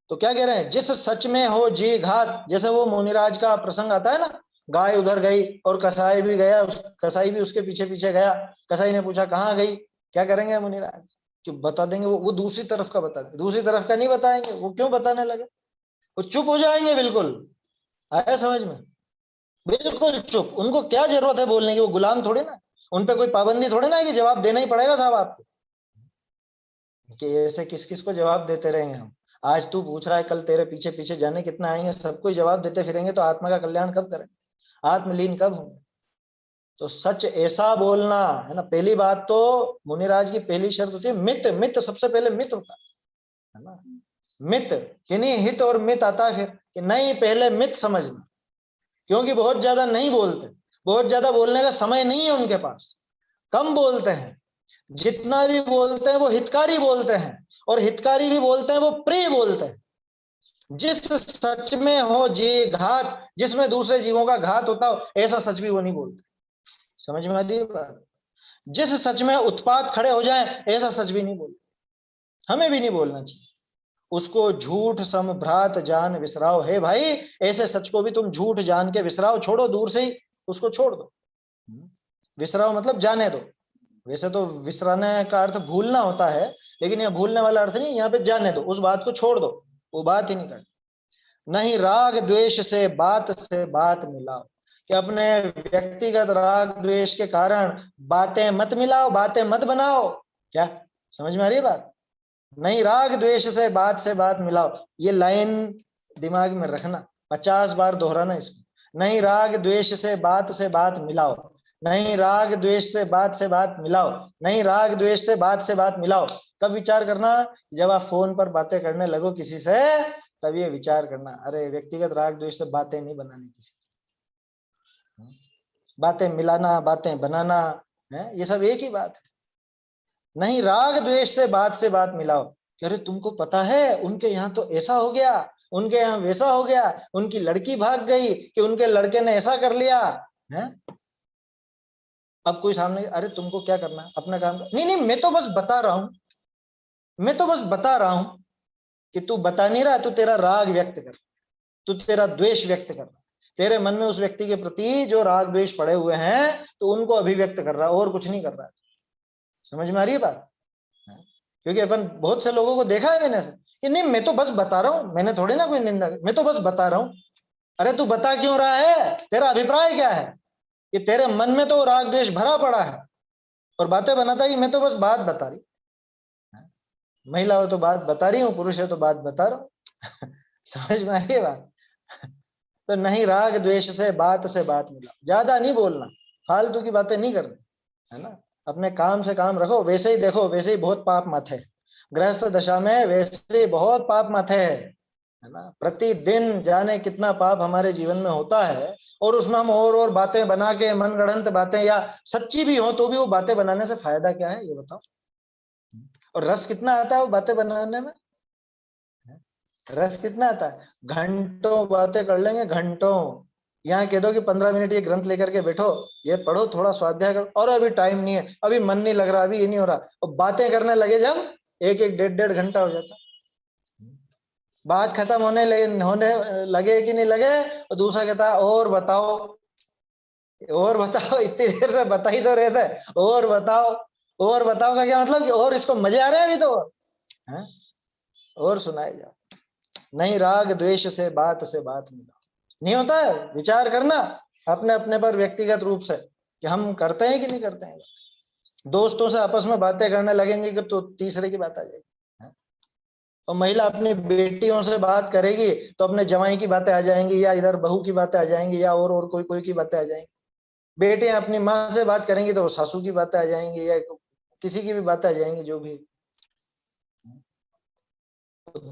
तो क्या कह रहे हैं, जिस सच में हो जी घात, जैसे वो मुनिराज का प्रसंग आता है ना, गाय उधर गई और कसाई भी गया, कसाई भी उसके पीछे पीछे गया, कसाई ने पूछा कहाँ गई, क्या करेंगे मुनिराज, कि बता देंगे, वो दूसरी तरफ का बता देंगे, दूसरी तरफ का नहीं बताएंगे, वो क्यों बताने लगे, वो चुप हो जाएंगे बिल्कुल। आया समझ में। बिल्कुल चुप। उनको क्या जरूरत है बोलने की, वो गुलाम थोड़े ना, उन पे कोई पाबंदी थोड़े ना है कि जवाब देना ही पड़ेगा साहब आपको, कि ऐसे किस किस को जवाब देते रहेंगे हम। आज तू पूछ रहा है, कल तेरे पीछे पीछे जाने कितना आएंगे, सबको जवाब देते फिरेंगे तो आत्मा का कल्याण कब करेंगे, आत्मलीन कब होंगे। तो सच ऐसा बोलना है ना। पहली बात तो मुनिराज की पहली शर्त होती है मित, मित सबसे पहले मित होता है ना। मित कि नहीं, हित और मित आता है फिर, कि नहीं पहले मित समझना, क्योंकि बहुत ज्यादा नहीं बोलते, बहुत ज्यादा बोलने का समय नहीं है उनके पास, कम बोलते हैं। जितना भी बोलते हैं वो हितकारी बोलते हैं, और हितकारी भी बोलते हैं वो प्रिय बोलते हैं। जिस सच में हो जी घात, जिसमें दूसरे जीवों का घात होता हो, ऐसा सच भी वो नहीं बोलते। समझ में आ रही है बात। जिस सच में उत्पात खड़े हो जाए, ऐसा सच भी नहीं बोलते। हमें भी नहीं बोलना चाहिए उसको। झूठ सम भ्रात जान विसराओ, है भाई ऐसे सच को भी तुम झूठ जान के विसराओ, छोड़ो दूर से ही उसको छोड़ दो। विसराओ मतलब जाने दो। वैसे तो विसराने का अर्थ भूलना होता है, लेकिन यह भूलने वाला अर्थ नहीं, यहाँ पे जाने दो, उस बात को छोड़ दो, वो बात ही नहीं करनी। नहीं राग द्वेष से बात मिलाओ, कि अपने व्यक्तिगत राग द्वेष के कारण बातें मत मिलाओ, बातें मत बनाओ। क्या समझ में आ रही है बात। नहीं राग द्वेष से बात मिलाओ, ये लाइन दिमाग में रखना, 50 बार दोहराना इसको। नहीं राग द्वेष से बात मिलाओ, नहीं राग द्वेष से बात मिलाओ, नहीं राग द्वेष से बात मिलाओ। कब विचार करना, जब आप फोन पर बातें करने लगो किसी से, तब ये विचार करना, अरे व्यक्तिगत राग द्वेष से बातें नहीं बनानी किसी, बातें मिलाना बातें बनाना है, ये सब एक ही बात है। नहीं राग द्वेष से बात मिलाओ, कि अरे तुमको पता है उनके यहाँ तो ऐसा हो गया, उनके यहाँ वैसा हो गया, उनकी लड़की भाग गई, कि उनके लड़के ने ऐसा कर लिया है। अब कोई सामने, अरे तुमको क्या करना है, अपना काम कर। नहीं नहीं मैं तो बस बता रहा हूं, मैं तो बस बता रहा हूं। कि तू बता नहीं रहा, तू तेरा राग व्यक्त कर, तू तेरा द्वेष व्यक्त कर रहा, तेरे मन में उस व्यक्ति के प्रति जो राग द्वेष पड़े हुए हैं, तो उनको अभिव्यक्त कर रहा है, और कुछ नहीं कर रहा है। समझ में आ रही है बात। क्योंकि अपन बहुत से लोगों को देखा है मैंने से, कि नहीं मैं तो बस बता रहा हूं, मैंने थोड़ी ना कोई निंदा, मैं तो बस बता रहा हूं। अरे तू बता क्यों रहा है, तेरा अभिप्राय क्या है, कि तेरे मन में तो राग द्वेष भरा पड़ा है, और बातें बनाता है कि मैं तो बस बात बता रही। महिला हो तो बात बता रही हूँ, पुरुष है तो बात बता रहा हूँ। समझ में आ रही है बात। तो नहीं राग द्वेष से बात मिला, ज्यादा नहीं बोलना, फालतू की बातें नहीं करनी, है ना। अपने काम से काम रखो, वैसे ही देखो, वैसे ही बहुत पाप मत है गृहस्थ दशा में, वैसे ही बहुत पाप मत है ना। प्रतिदिन जाने कितना पाप हमारे जीवन में होता है, और उसमें हम और बातें बना के, मनगढ़ंत बातें, या सच्ची भी हो तो भी वो बातें बनाने से फायदा क्या है, ये बताओ। और रस कितना आता है वो बातें बनाने में, रस कितना आता है। घंटों बातें कर लेंगे, घंटों। यहाँ कह दो कि 15 मिनट ये ग्रंथ लेकर के बैठो, ये पढ़ो, थोड़ा स्वाध्याय करो, और अभी टाइम नहीं है, अभी मन नहीं लग रहा, अभी ये नहीं हो रहा, और बातें करने लगे जब, एक एक डेढ़ डेढ़ घंटा हो जाता। बात खत्म होने लगे कि नहीं लगे, और दूसरा कहता है और बताओ, और बताओ। इतनी देर से बता ही तो रहे थे, और बताओ। और बताओ का क्या मतलब, कि और इसको मजे आ रहे हैं अभी तो, है? और सुनाए जाओ। नहीं राग द्वेष से बात मिला, नहीं होता है। विचार करना अपने अपने पर व्यक्तिगत रूप से, कि हम करते हैं कि नहीं करते हैं। दोस्तों से आपस में बातें करने लगेंगे कि तो तीसरे की बात आ जाएगी, है? और महिला अपनी बेटियों से बात करेगी तो अपने जवाई की बातें आ जाएंगी, या इधर बहू की बातें आ जाएंगी, या और कोई कोई की बातें आ जाएंगी। बेटे अपनी माँ से बात करेंगी तो सासू की बातें आ जाएंगी, या किसी की भी बातें आ जाएंगी, जो भी।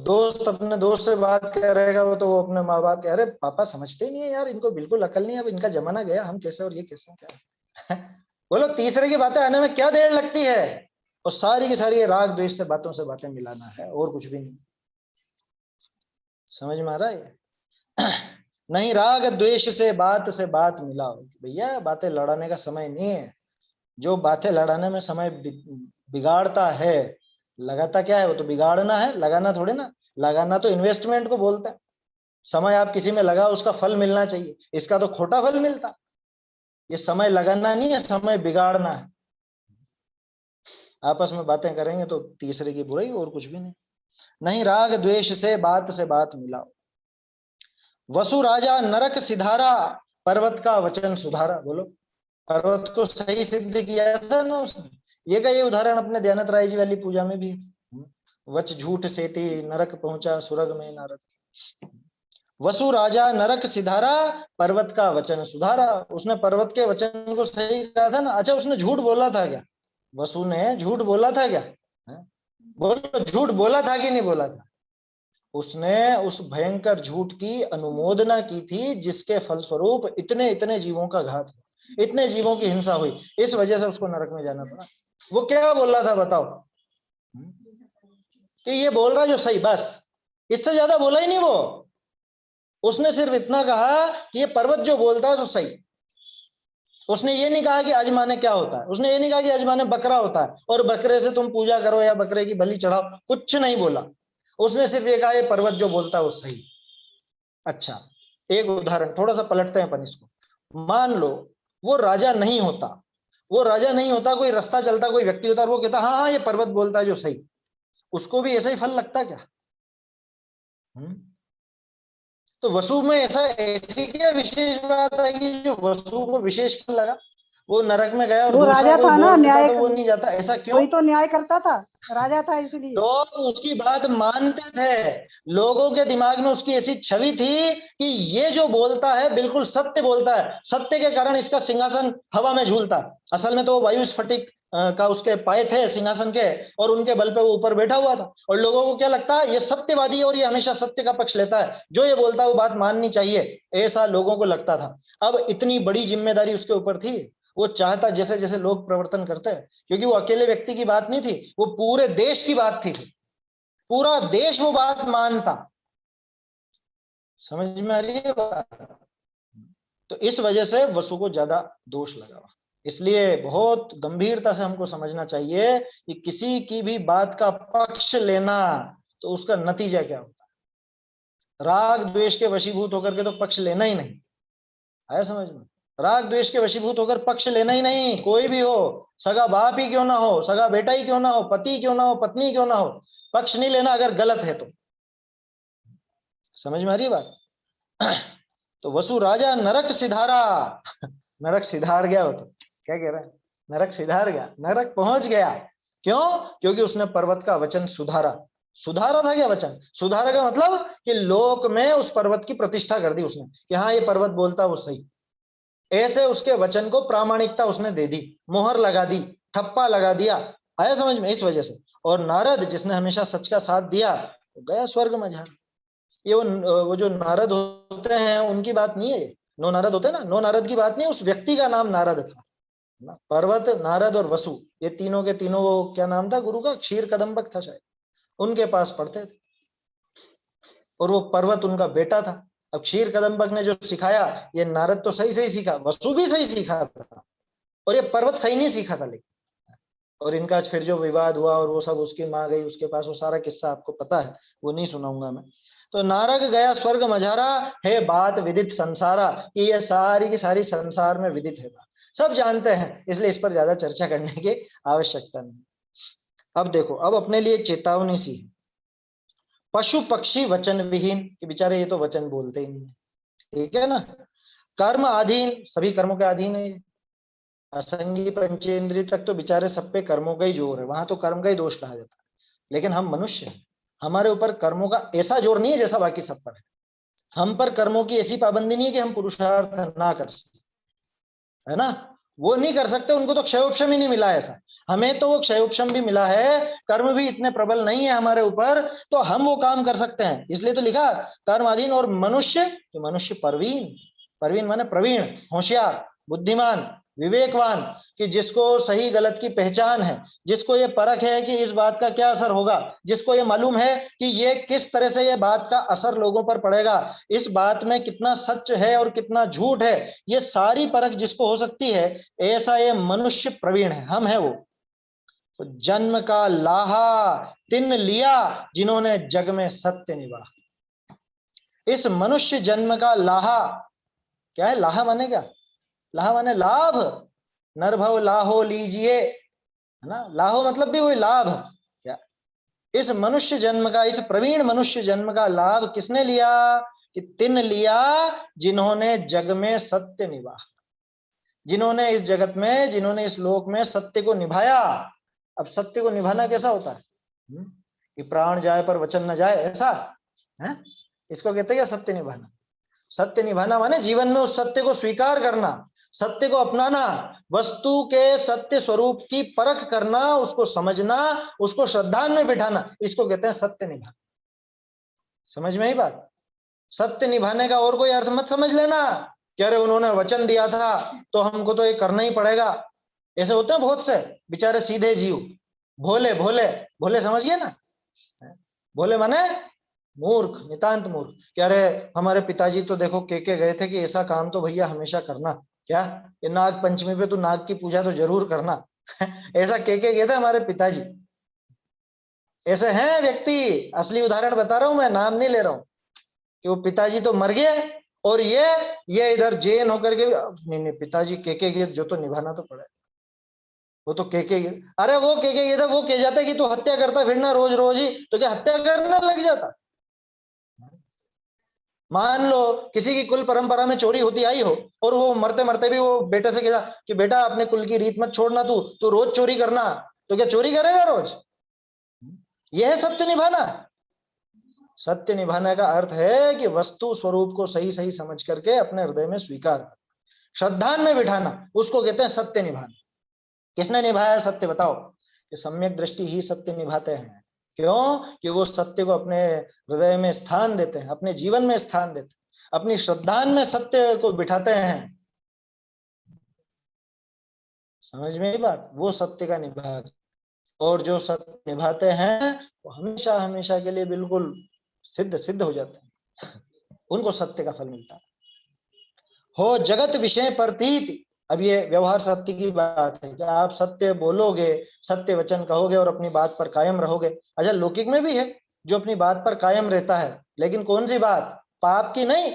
दोस्त अपने दोस्त से बात करेगा, वो तो वो अपने माँ बाप के, अरे पापा समझते ही नहीं है यार, इनको बिल्कुल अकल नहीं है, अब इनका जमाना गया, हम कैसे और ये कैसे क्या। बोलो तीसरे की बातें आने में क्या देर लगती है। और सारी की सारी राग द्वेष से बातें मिलाना है, और कुछ भी नहीं। समझ में आ रहा है। नहीं राग द्वेष से बात मिलाओ, भैया बातें लड़ाने का समय नहीं है। जो बातें लड़ाने में समय बिगाड़ता है, लगाता क्या है, वो तो बिगाड़ना है, लगाना थोड़े ना। लगाना तो इन्वेस्टमेंट को बोलता है। समय आप किसी में लगा, उसका फल मिलना चाहिए, इसका तो खोटा फल मिलता। ये समय लगाना नहीं है, समय बिगाड़ना है। आपस में बातें करेंगे तो तीसरे की बुराई, और कुछ भी नहीं। नहीं राग द्वेष से बात मिलाओ। वसु राजा नरक सिधारा, पर्वत का वचन सुधारा। बोलो, पर्वत को सही सिद्ध किया था ना उसने। ये का ये उदाहरण अपने दयानंद राय जी वाली पूजा में भी है। वच झूठ सेती नरक पहुंचा सुरग में नारद। वसु राजा नरक सिधारा, पर्वत का वचन सुधारा। उसने पर्वत के वचन को सही कहा था ना। अच्छा, उसने झूठ बोला था क्या? वसु ने झूठ बोला था क्या? बोलो, झूठ बोला था कि नहीं बोला था? उसने उस भयंकर झूठ की अनुमोदना की थी जिसके फलस्वरूप इतने इतने जीवों का घात हुआ, इतने जीवों की हिंसा हुई, इस वजह से उसको नरक में जाना पड़ा। वो क्या बोल रहा था बताओ? कि ये बोल रहा जो सही, बस, इससे ज्यादा बोला ही नहीं वो। उसने सिर्फ इतना कहा कि ये पर्वत जो बोलता है तो सही। उसने ये नहीं कहा कि अजमाने क्या होता है, उसने ये नहीं कहा कि अजमाने बकरा होता है और बकरे से तुम पूजा करो या बकरे की बलि चढ़ाओ, कुछ नहीं बोला। उसने सिर्फ ये कहा ये पर्वत जो बोलता है वो सही। अच्छा, एक उदाहरण थोड़ा सा पलटते हैं अपन इसको। मान लो वो राजा नहीं होता, वो राजा नहीं होता, कोई रास्ता चलता कोई व्यक्ति होता और वो कहता हाँ हाँ ये पर्वत बोलता है जो सही, उसको भी ऐसा ही फल लगता क्या? तो वसु में ऐसा ऐसी क्या विशेष बात है कि जो वसु को विशेष फल लगा? वो नरक में गया और वो दूसरा राजा कोई था ना, बोल देता न्याय, तो वो नहीं जाता, ऐसा क्यों? वही तो न्याय करता था, राजा था इसलिए। लोग उसकी बात मानते थे, लोगों के दिमाग में उसकी ऐसी छवि थी कि ये जो बोलता है बिल्कुल सत्य बोलता है, सत्य के कारण इसका सिंहासन हवा में झूलता है। असल में तो वायु स्फटिक का उसके पाए थे सिंहासन के, और उनके बल पे वो ऊपर बैठा हुआ था। और लोगों को क्या लगता है ये सत्यवादी है और ये हमेशा सत्य का पक्ष लेता है, जो ये बोलता है वो बात माननी चाहिए, ऐसा लोगों को लगता था। अब इतनी बड़ी जिम्मेदारी उसके ऊपर थी, वो चाहता जैसे जैसे लोग प्रवर्तन करते हैं, क्योंकि वो अकेले व्यक्ति की बात नहीं थी, वो पूरे देश की बात थी, पूरा देश वो बात मानता। समझ में आ रही है बात? तो इस वजह से वसु को ज्यादा दोष लगा। इसलिए बहुत गंभीरता से हमको समझना चाहिए कि किसी की भी बात का पक्ष लेना तो उसका नतीजा क्या होता है। राग द्वेष के वशीभूत होकर के तो पक्ष लेना ही नहीं, आया समझ में? राग द्वेष के वशीभूत होकर पक्ष लेना ही नहीं, कोई भी हो, सगा बाप ही क्यों ना हो, सगा बेटा ही क्यों ना हो, पति क्यों ना हो, पत्नी क्यों ना हो, पक्ष नहीं लेना अगर गलत है तो। समझ में आ रही है बात? तो वसु राजा नरक सिधारा, नरक सिधार गया हो तो क्या कह रहा है? नरक सिधार गया, नरक पहुंच गया। क्यों? क्योंकि उसने पर्वत का वचन सुधारा। सुधारा था क्या वचन? सुधारा का मतलब कि लोक में उस पर्वत की प्रतिष्ठा कर दी उसने कि हाँ ये पर्वत बोलता वो सही। ऐसे उसके वचन को प्रामाणिकता उसने दे दी, मोहर लगा दी, ठप्पा लगा दिया। आया समझ में? इस वजह से। और नारद जिसने हमेशा सच का साथ दिया गया स्वर्ग में जहाँ। ये वो जो नारद होते हैं उनकी बात नहीं है ये। नो नारद होते हैं ना, नो नारद की बात नहीं, उस व्यक्ति का नाम नारद था ना। पर्वत, नारद और वसु, ये तीनों के तीनों, वो क्या नाम था गुरु का? क्षीर कदम्बक था शायद, उनके पास पढ़ते थे। और वो पर्वत उनका बेटा था। अब क्षीर कदम्बक ने जो सिखाया ये नारद तो सही सही सीखा, वसु भी सही सीखा था, और ये पर्वत सही नहीं सीखा था लेकिन। और इनका फिर जो विवाद हुआ और वो सब, उसकी माँ गई उसके पास, वो सारा किस्सा आपको पता है, वो नहीं सुनाऊंगा मैं। तो नारद गया स्वर्ग मझारा, है बात विदित संसारा, कि ये सारी की सारी संसार में विदित है बात, सब जानते हैं, इसलिए इस पर ज्यादा चर्चा करने की आवश्यकता नहीं। अब देखो, अब अपने लिए चेतावनी सी है। पशु पक्षी वचन विहीन, कि बेचारे ये तो वचन बोलते ही नहीं, ठीक है ना। कर्म अधीन, सभी कर्मों के अधीन है। असंगी पंचेंद्रिय तक तो बेचारे सब पे कर्मों का ही जोर है, वहां तो कर्म का ही दोष कहा जाता है। लेकिन हम मनुष्य हैं, हमारे ऊपर कर्मों का ऐसा जोर नहीं है जैसा बाकी सब पर है। हम पर कर्मों की ऐसी पाबंदी नहीं है कि हम पुरुषार्थ ना कर सकते, है ना। वो नहीं कर सकते, उनको तो क्षयोपशम ही नहीं मिला है ऐसा। हमें तो वो क्षयोपशम भी मिला है, कर्म भी इतने प्रबल नहीं है हमारे ऊपर, तो हम वो काम कर सकते हैं। इसलिए तो लिखा कर्माधीन। और मनुष्य, कि मनुष्य प्रवीण, प्रवीण माने प्रवीण, होशियार, बुद्धिमान, विवेकवान, कि जिसको सही गलत की पहचान है, जिसको ये परख है कि इस बात का क्या असर होगा, जिसको ये मालूम है कि ये किस तरह से ये बात का असर लोगों पर पड़ेगा, इस बात में कितना सच है और कितना झूठ है, ये सारी परख जिसको हो सकती है, ऐसा ये मनुष्य प्रवीण है, हम है वो। तो जन्म का लाहा तिन लिया जिन्होंने जग में सत्य निभा। इस मनुष्य जन्म का लाहा, क्या है लाहा माने? क्या लाहा माने? लाभ, नरभव लाहो लीजिए, है ना। लाहो मतलब भी वही लाभ। क्या इस मनुष्य जन्म का, इस प्रवीण मनुष्य जन्म का लाभ किसने लिया? कि तिन लिया जिन्होंने जग में सत्य निभा, जिन्होंने इस जगत में, जिन्होंने इस लोक में सत्य को निभाया। अब सत्य को निभाना कैसा होता है? कि प्राण जाए पर वचन न जाए, ऐसा है? इसको कहते हैं क्या सत्य निभाना? सत्य निभाना माने जीवन में उस सत्य को स्वीकार करना, सत्य को अपनाना, वस्तु के सत्य स्वरूप की परख करना, उसको समझना, उसको श्रद्धा में बिठाना, इसको कहते हैं सत्य निभाना। समझ में ही बात? सत्य निभाने का और कोई अर्थ मत समझ लेना कि अरे उन्होंने वचन दिया था तो हमको तो ये करना ही पड़ेगा। ऐसे होते हैं बहुत से बेचारे सीधे जीव, भोले भोले भोले, समझ गए ना? भोले माने मूर्ख, नितांत मूर्ख। कि अरे हमारे पिताजी तो देखो के गए थे कि ऐसा काम तो भैया हमेशा करना, क्या ये नाग पंचमी पे तू नाग की पूजा तो जरूर करना। ऐसा के गए थे हमारे पिताजी। ऐसे हैं व्यक्ति, असली उदाहरण बता रहा हूं मैं, नाम नहीं ले रहा हूं, कि वो पिताजी तो मर गए और ये इधर जैन होकर के नहीं पिताजी के गए जो तो निभाना तो पड़े। वो तो के अरे वो के गए थे, वो कह जाता कि तू हत्या करता फिरना रोज रोज ही, तो क्या हत्या करना लग जाता? मान लो किसी की कुल परंपरा में चोरी होती आई हो और वो मरते मरते भी वो बेटे से कहा कि बेटा अपने कुल की रीत मत छोड़ना, तू रोज चोरी करना, तो क्या चोरी करेगा रोज? यह है सत्य निभाना। सत्य निभाने का अर्थ है कि वस्तु स्वरूप को सही सही समझ करके अपने हृदय में स्वीकार, श्रद्धा में बिठाना, उसको कहते हैं सत्य निभाना। किसने निभाया सत्य बताओ? कि सम्यक दृष्टि ही सत्य निभाते हैं। क्यों? कि वो सत्य को अपने हृदय में स्थान देते हैं, अपने जीवन में स्थान देते हैं, अपनी श्रद्धा में सत्य को बिठाते हैं। समझ में ही बात? वो सत्य का निभाग, और जो सत्य निभाते हैं वो हमेशा हमेशा के लिए बिल्कुल सिद्ध हो जाते हैं, उनको सत्य का फल मिलता है। हो जगत विषय प्रतीति, अब ये व्यवहार सत्य की बात है कि आप सत्य बोलोगे, सत्य वचन कहोगे और अपनी बात पर कायम रहोगे। अच्छा लौकिक में भी है जो अपनी बात पर कायम रहता है, लेकिन कौन सी बात? पाप की नहीं,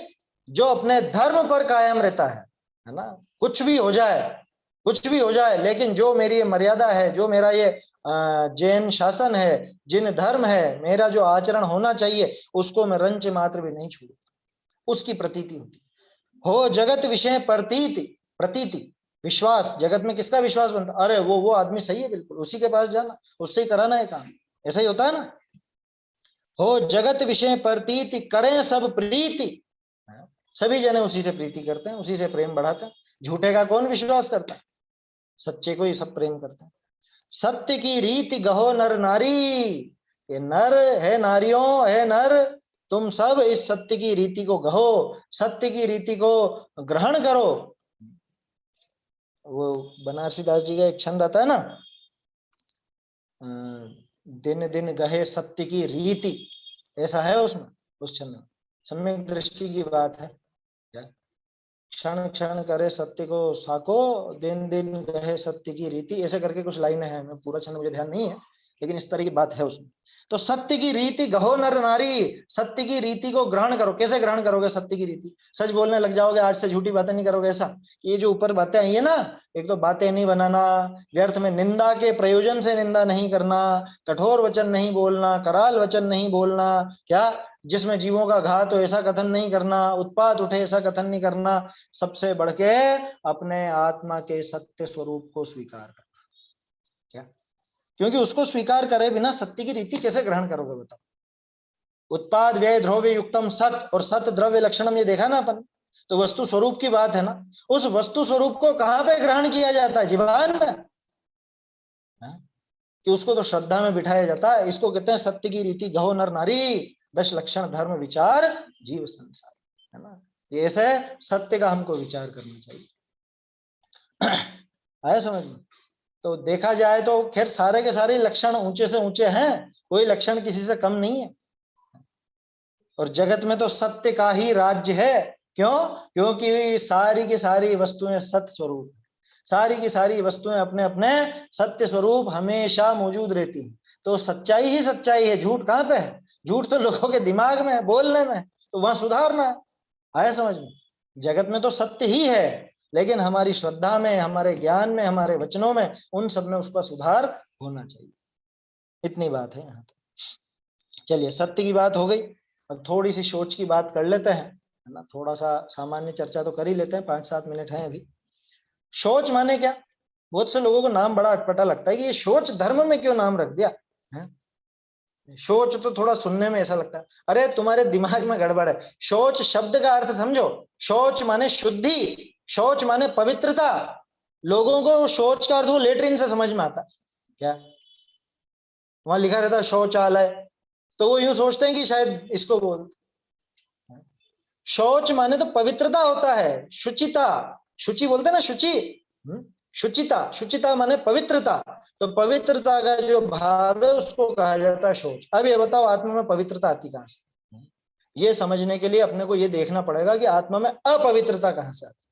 जो अपने धर्म पर कायम रहता है ना? कुछ भी हो जाए, कुछ भी हो जाए, लेकिन जो मेरी ये मर्यादा है, जो मेरा ये जैन शासन है, जिन धर्म है, मेरा जो आचरण होना चाहिए, उसको मैं रंच मात्र भी नहीं छोड़ूंगा, उसकी प्रतीति होती। हो जगत विषय प्रतीति, प्रतीति विश्वास, जगत में किसका विश्वास बनता? अरे वो आदमी सही है, बिल्कुल उसी के पास जाना, उससे ही कराना है काम, ऐसा ही होता है ना? हो जगत विषय प्रतीति करें सब प्रीति, सभी जने उसी से प्रीति करते हैं, उसी से प्रेम बढ़ाते हैं। झूठे का कौन विश्वास करता है? सच्चे को ही सब प्रेम करते हैं। सत्य की रीति गहो नर नारी, ये नर है, नारियों है नर, तुम सब इस सत्य की रीति को गहो, सत्य की रीति को ग्रहण करो। वो बनारसी दास जी का एक छंद आता है ना, दिन दिन गहे सत्य की रीति, ऐसा है उसमें, उस छंद में सम्यक दृष्टि की बात है। क्षण क्षण करे सत्य को साको, दिन दिन गहे सत्य की रीति, ऐसे करके कुछ लाइनें हैं, मैं पूरा छंद मुझे ध्यान नहीं है, लेकिन इस तरह की बात है उसमें। तो सत्य की रीति गहो नर नारी, सत्य की रीति को ग्रहण करो। कैसे ग्रहण करोगे सत्य की रीति? सच बोलने लग जाओगे, आज से झूठी बातें नहीं करोगे, ऐसा? ये जो ऊपर बातें आई है ना, एक तो बातें नहीं बनाना, व्यर्थ में निंदा के प्रयोजन से निंदा नहीं करना, कठोर वचन नहीं बोलना, कराल वचन नहीं बोलना, क्या जिसमें जीवों का घात हो ऐसा कथन नहीं करना, उत्पात उठे ऐसा कथन नहीं करना, सबसे बढ़ के अपने आत्मा के सत्य स्वरूप को स्वीकार करना। क्या? क्योंकि उसको स्वीकार करे बिना सत्य की रीति कैसे ग्रहण करोगे बताओ? उत्पाद व्यय द्रव्य युक्तम सत, और सत द्रव्य लक्षणम, ये देखा ना अपन, तो वस्तु स्वरूप की बात है ना। उस वस्तु स्वरूप को कहां पे ग्रहण किया जाता है? जीवन में, कि उसको तो श्रद्धा में बिठाया जाता है। इसको कहते हैं सत्य की रीति गहो नर नारी, 10 लक्षण धर्म विचार जीव संसार, है ना? ये ऐसे सत्य का हमको विचार करना चाहिए। आया समझ में? तो देखा जाए तो खैर सारे के सारे लक्षण ऊंचे से ऊंचे हैं, कोई लक्षण किसी से कम नहीं है। और जगत में तो सत्य का ही राज्य है। क्यों? क्योंकि सारी की सारी वस्तुएं सत्य स्वरूप, सारी की सारी वस्तुएं अपने अपने सत्य स्वरूप हमेशा मौजूद रहती हैं। तो सच्चाई ही सच्चाई है, झूठ कहाँ पे है? झूठ तो लोगों के दिमाग में है, बोलने में, तो वहां सुधारना है। आया समझ में? जगत में तो सत्य ही है, लेकिन हमारी श्रद्धा में, हमारे ज्ञान में, हमारे वचनों में, उन सब में उसका सुधार होना चाहिए। इतनी बात है यहाँ तो। चलिए, सत्य की बात हो गई। अब थोड़ी सी सोच की बात कर लेते हैं, है ना, थोड़ा सा सामान्य चर्चा तो कर ही लेते हैं, 5-7 मिनट है अभी। शौच माने क्या? बहुत से लोगों को नाम बड़ा अटपटा लगता है कि ये शौच धर्म में क्यों नाम रख दिया है? शौच तो थोड़ा सुनने में ऐसा लगता है, अरे तुम्हारे दिमाग में गड़बड़ है। शौच शब्द का अर्थ समझो। शौच माने शुद्धि, शौच माने पवित्रता। लोगों को शौच का अर्थ वो लेटरिन से समझ में आता क्या, वहां लिखा रहता है शौचालय, तो वो यूं सोचते हैं कि शायद इसको बोल। शौच माने तो पवित्रता होता है, शुचिता, शुचि बोलते हैं ना, शुचि। शुचिता, शुचिता माने पवित्रता। तो पवित्रता का जो भाव है उसको कहा जाता है शौच। अब ये बताओ आत्मा में पवित्रता आती कहां से? ये समझने के लिए अपने को ये देखना पड़ेगा कि आत्मा में अपवित्रता कहां से आती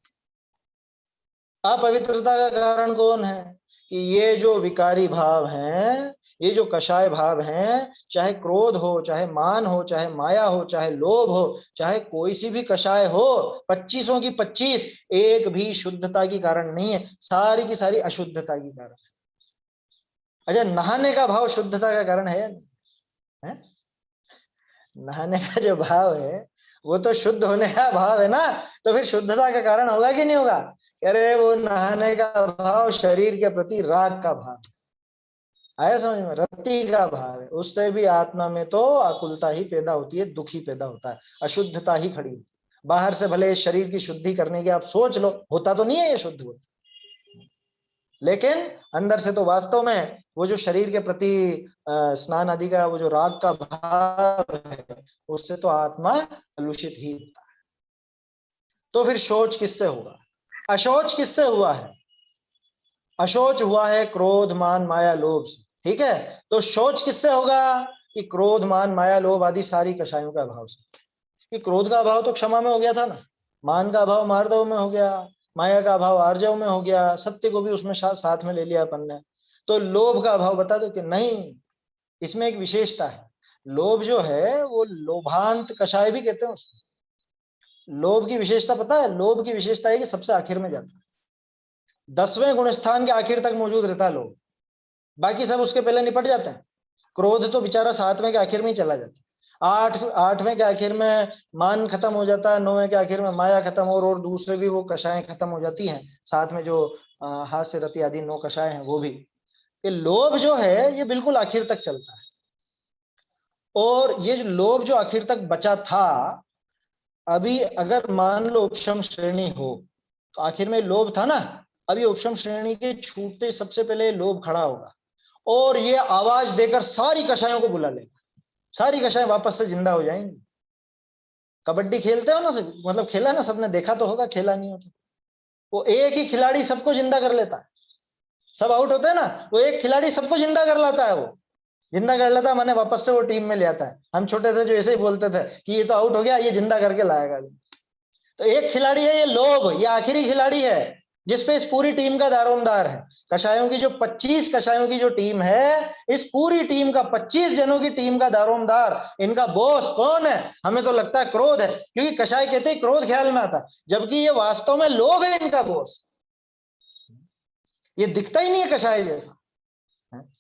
है। अपवित्रता का कारण कौन है? कि ये जो विकारी भाव हैं, ये जो कषाय भाव हैं, चाहे क्रोध हो, चाहे मान हो, चाहे माया हो, चाहे लोभ हो, चाहे कोई सी भी कषाय हो, 25 की 25, एक भी शुद्धता की कारण नहीं है, सारी की सारी अशुद्धता की कारण। अच्छा, नहाने का भाव शुद्धता का कारण है या नहीं है? नहाने का जो भाव है वो तो शुद्ध होने का भाव है ना, तो फिर शुद्धता का कारण होगा कि नहीं होगा? अरे वो नहाने का भाव शरीर के प्रति राग का भाव, आया समझ में, रति का भाव है। उससे भी आत्मा में तो आकुलता ही पैदा होती है, दुख ही पैदा होता है, अशुद्धता ही खड़ी होती है। बाहर से भले शरीर की शुद्धि करने की आप सोच लो, होता तो नहीं है ये शुद्ध होता, लेकिन अंदर से तो वास्तव में वो जो शरीर के प्रति स्नान आदि का वो जो राग का भाव है, उससे तो आत्मा कलुषित ही होता है। तो फिर शौच किससे होगा? अशौच किससे हुआ है? अशौच हुआ है क्रोध मान माया लोभ से, ठीक है। तो शौच किससे होगा? कि क्रोध मान माया लोभ आदि सारी कषायों का अभाव से। कि क्रोध का अभाव तो क्षमा में हो गया था ना, मान का अभाव मार्दव में हो गया, माया का अभाव आर्जव में हो गया, सत्य को भी उसमें साथ में ले लिया अपन ने। तो लोभ का अभाव बता दो कि नहीं, इसमें एक विशेषता है। लोभ जो है वो लोभांत कषाय भी कहते हैं उसको। लोभ की विशेषता पता है? लोभ की विशेषता है कि सबसे आखिर में जाता है, 10वें गुण स्थान के आखिर तक मौजूद रहता है लोभ, बाकी सब उसके पहले निपट जाते हैं। क्रोध तो बेचारा 7वें के आखिर में ही चला जाता है, 8वें के आखिर में मान खत्म हो जाता है, 9वें के आखिर में माया खत्म और दूसरे भी वो कषाएं खत्म हो जाती हैं, साथ में जो हास्य रति आदि 9 कषाय हैं वो भी। ये लोभ जो है ये बिल्कुल आखिर तक चलता है। और ये जो लोभ जो आखिर तक बचा था, अभी अगर मान लो उपशम श्रेणी हो तो आखिर में लोभ था ना, अभी उपशम श्रेणी के छूटते सबसे पहले लोभ खड़ा होगा और ये आवाज देकर सारी कषायों को बुला लेगा, सारी कषाएं वापस से जिंदा हो जाएंगी। कबड्डी खेलते हो ना सब, मतलब खेला ना सबने, देखा तो होगा, खेला नहीं होता। वो एक ही खिलाड़ी सबको जिंदा कर लेता है, सब आउट होते हैं ना, वो एक खिलाड़ी सबको जिंदा कर लाता है, वो जिंदा कर लेता है मैंने वापस से वो टीम में ले आता है। हम छोटे थे जो ऐसे ही बोलते थे कि ये तो आउट हो गया, ये जिंदा करके लाएगा। तो एक खिलाड़ी है ये लोभ, ये आखिरी खिलाड़ी है जिसपे इस पूरी टीम का दारोमदार है। कषायों की जो 25 कषायों की जो टीम है, इस पूरी टीम का 25 जनों की टीम का दारोमदार, इनका बॉस कौन है? हमें तो लगता है क्रोध है, क्योंकि कषाय कहते हैं क्रोध ख्याल में आता, जबकि ये वास्तव में लोभ है इनका बॉस। ये दिखता ही नहीं है कषाय जैसा,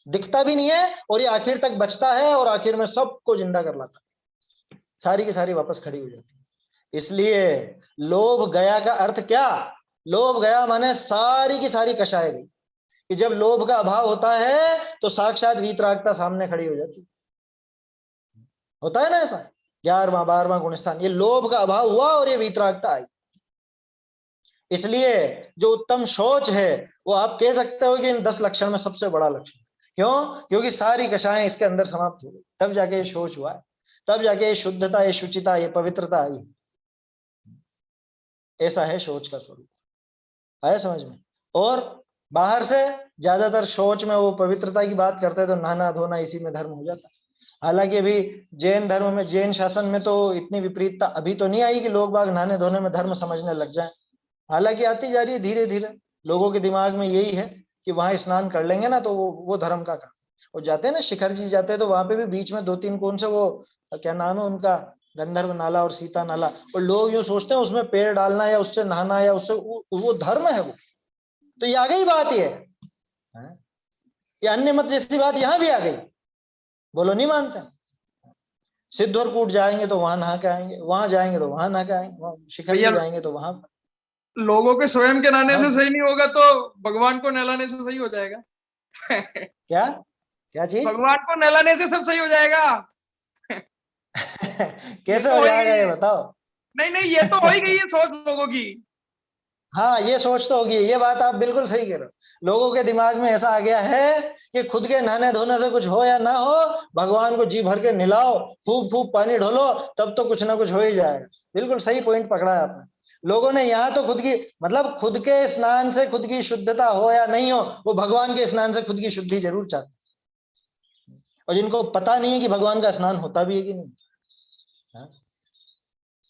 दिखता भी नहीं है, और ये आखिर तक बचता है और आखिर में सबको जिंदा कर लाता है, सारी की सारी वापस खड़ी हो जाती है। इसलिए लोभ गया का अर्थ क्या? लोभ गया माने सारी की सारी कषाय गई। कि जब लोभ का अभाव होता है तो साक्षात वीतरागता सामने खड़ी हो जाती, होता है ना ऐसा। 11वां 12वां गुणस्थान, ये लोभ का अभाव हुआ और ये वीतरागता आई। इसलिए जो उत्तम शौच है वो आप कह सकते हो कि इन 10 लक्षण में सबसे बड़ा लक्षण। क्यों? क्योंकि सारी कषाएं इसके अंदर समाप्त हो गई, तब जाके ये शौच हुआ है, तब जाके ये शुद्धता, ये शुचिता, ये पवित्रता आई। ऐसा है शौच का स्वरूप, आया समझ में। और बाहर से ज्यादातर शौच में वो पवित्रता की बात करते हैं तो नहाना धोना इसी में धर्म हो जाता है। हालांकि अभी जैन धर्म में, जैन शासन में तो इतनी विपरीतता अभी तो नहीं आई कि लोग बाग नहाने धोने में धर्म समझने लग जाएं। हालांकि आती जा रही है धीरे धीरे, लोगों के दिमाग में यही है कि वहां स्नान कर लेंगे ना तो वो धर्म का काम। वो जाते हैं ना शिखर जी जाते हैं तो वहां पे भी बीच में 2-3 कौन से वो क्या नाम है उनका, गंधर्व नाला और सीता नाला, और लोग यूं सोचते हैं उसमें पैर डालना या उससे नहाना या उससे वो धर्म है वो। तो ये आ गई बात, ये अन्य मत जैसी बात यहां भी आ गई, बोलो नहीं मानते। सिद्ध और कूट जाएंगे तो वहां नहा के आएंगे, वहां जाएंगे तो वहां नहा के आएंगे, वहां शिखर भैया पे जाएंगे तो वहां। लोगों के स्वयं के नहाने हाँ से सही नहीं होगा तो भगवान को नहलाने से सही हो जाएगा। क्या क्या चीज? भगवान को नहलाने से सब सही हो जाएगा। ये कैसे तो हो हो ही जाएगा गई ये है। बताओ? नहीं नहीं, ये तो हो ही गई है सोच लोगों की। हाँ ये सोच तो होगी, ये बात आप बिल्कुल सही कह रहे हो। लोगों के दिमाग में ऐसा आ गया है कि खुद के नहाने धोने से कुछ हो या ना हो, भगवान को जी भर के नहलाओ, खूब खूब पानी ढोलो, तब तो कुछ ना कुछ हो ही जाएगा। बिल्कुल सही पॉइंट पकड़ा है आपने। लोगों ने यहाँ तो खुद की, मतलब खुद के स्नान से खुद की शुद्धता हो या नहीं हो, वो भगवान के स्नान से खुद की शुद्धि जरूर चाहते हैं। और जिनको पता नहीं है कि भगवान का स्नान होता भी है कि नहीं। हाँ?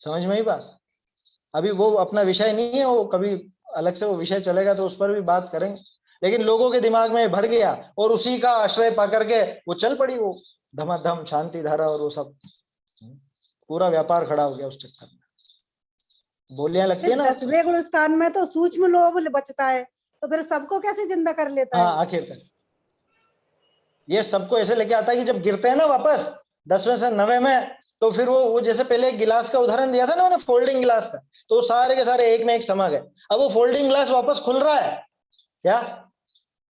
समझ में ही बात। अभी वो अपना विषय नहीं है, वो कभी अलग से वो विषय चलेगा तो उस पर भी बात करेंगे। लेकिन लोगों के दिमाग में भर गया और उसी का आश्रय पा करके वो चल पड़ी, वो धमाधम शांति धारा और वो सब, पूरा व्यापार खड़ा हो गया उस चक्कर में। बोलियां लगती है ना। 10वें गुण स्थान में तो सूक्ष्म लोभ बचता है, तो फिर सबको कैसे जिंदा कर लेता है? हाँ आखिर तक ये सबको ऐसे लेके आता है कि जब गिरते हैं ना वापस 10वें से 9वें में, तो फिर वो जैसे पहले एक गिलास का उदाहरण दिया था ना मैंने, फोल्डिंग गिलास का, तो वो सारे के सारे एक में एक समा गए। अब वो फोल्डिंग गिलास वापस खुल रहा है क्या?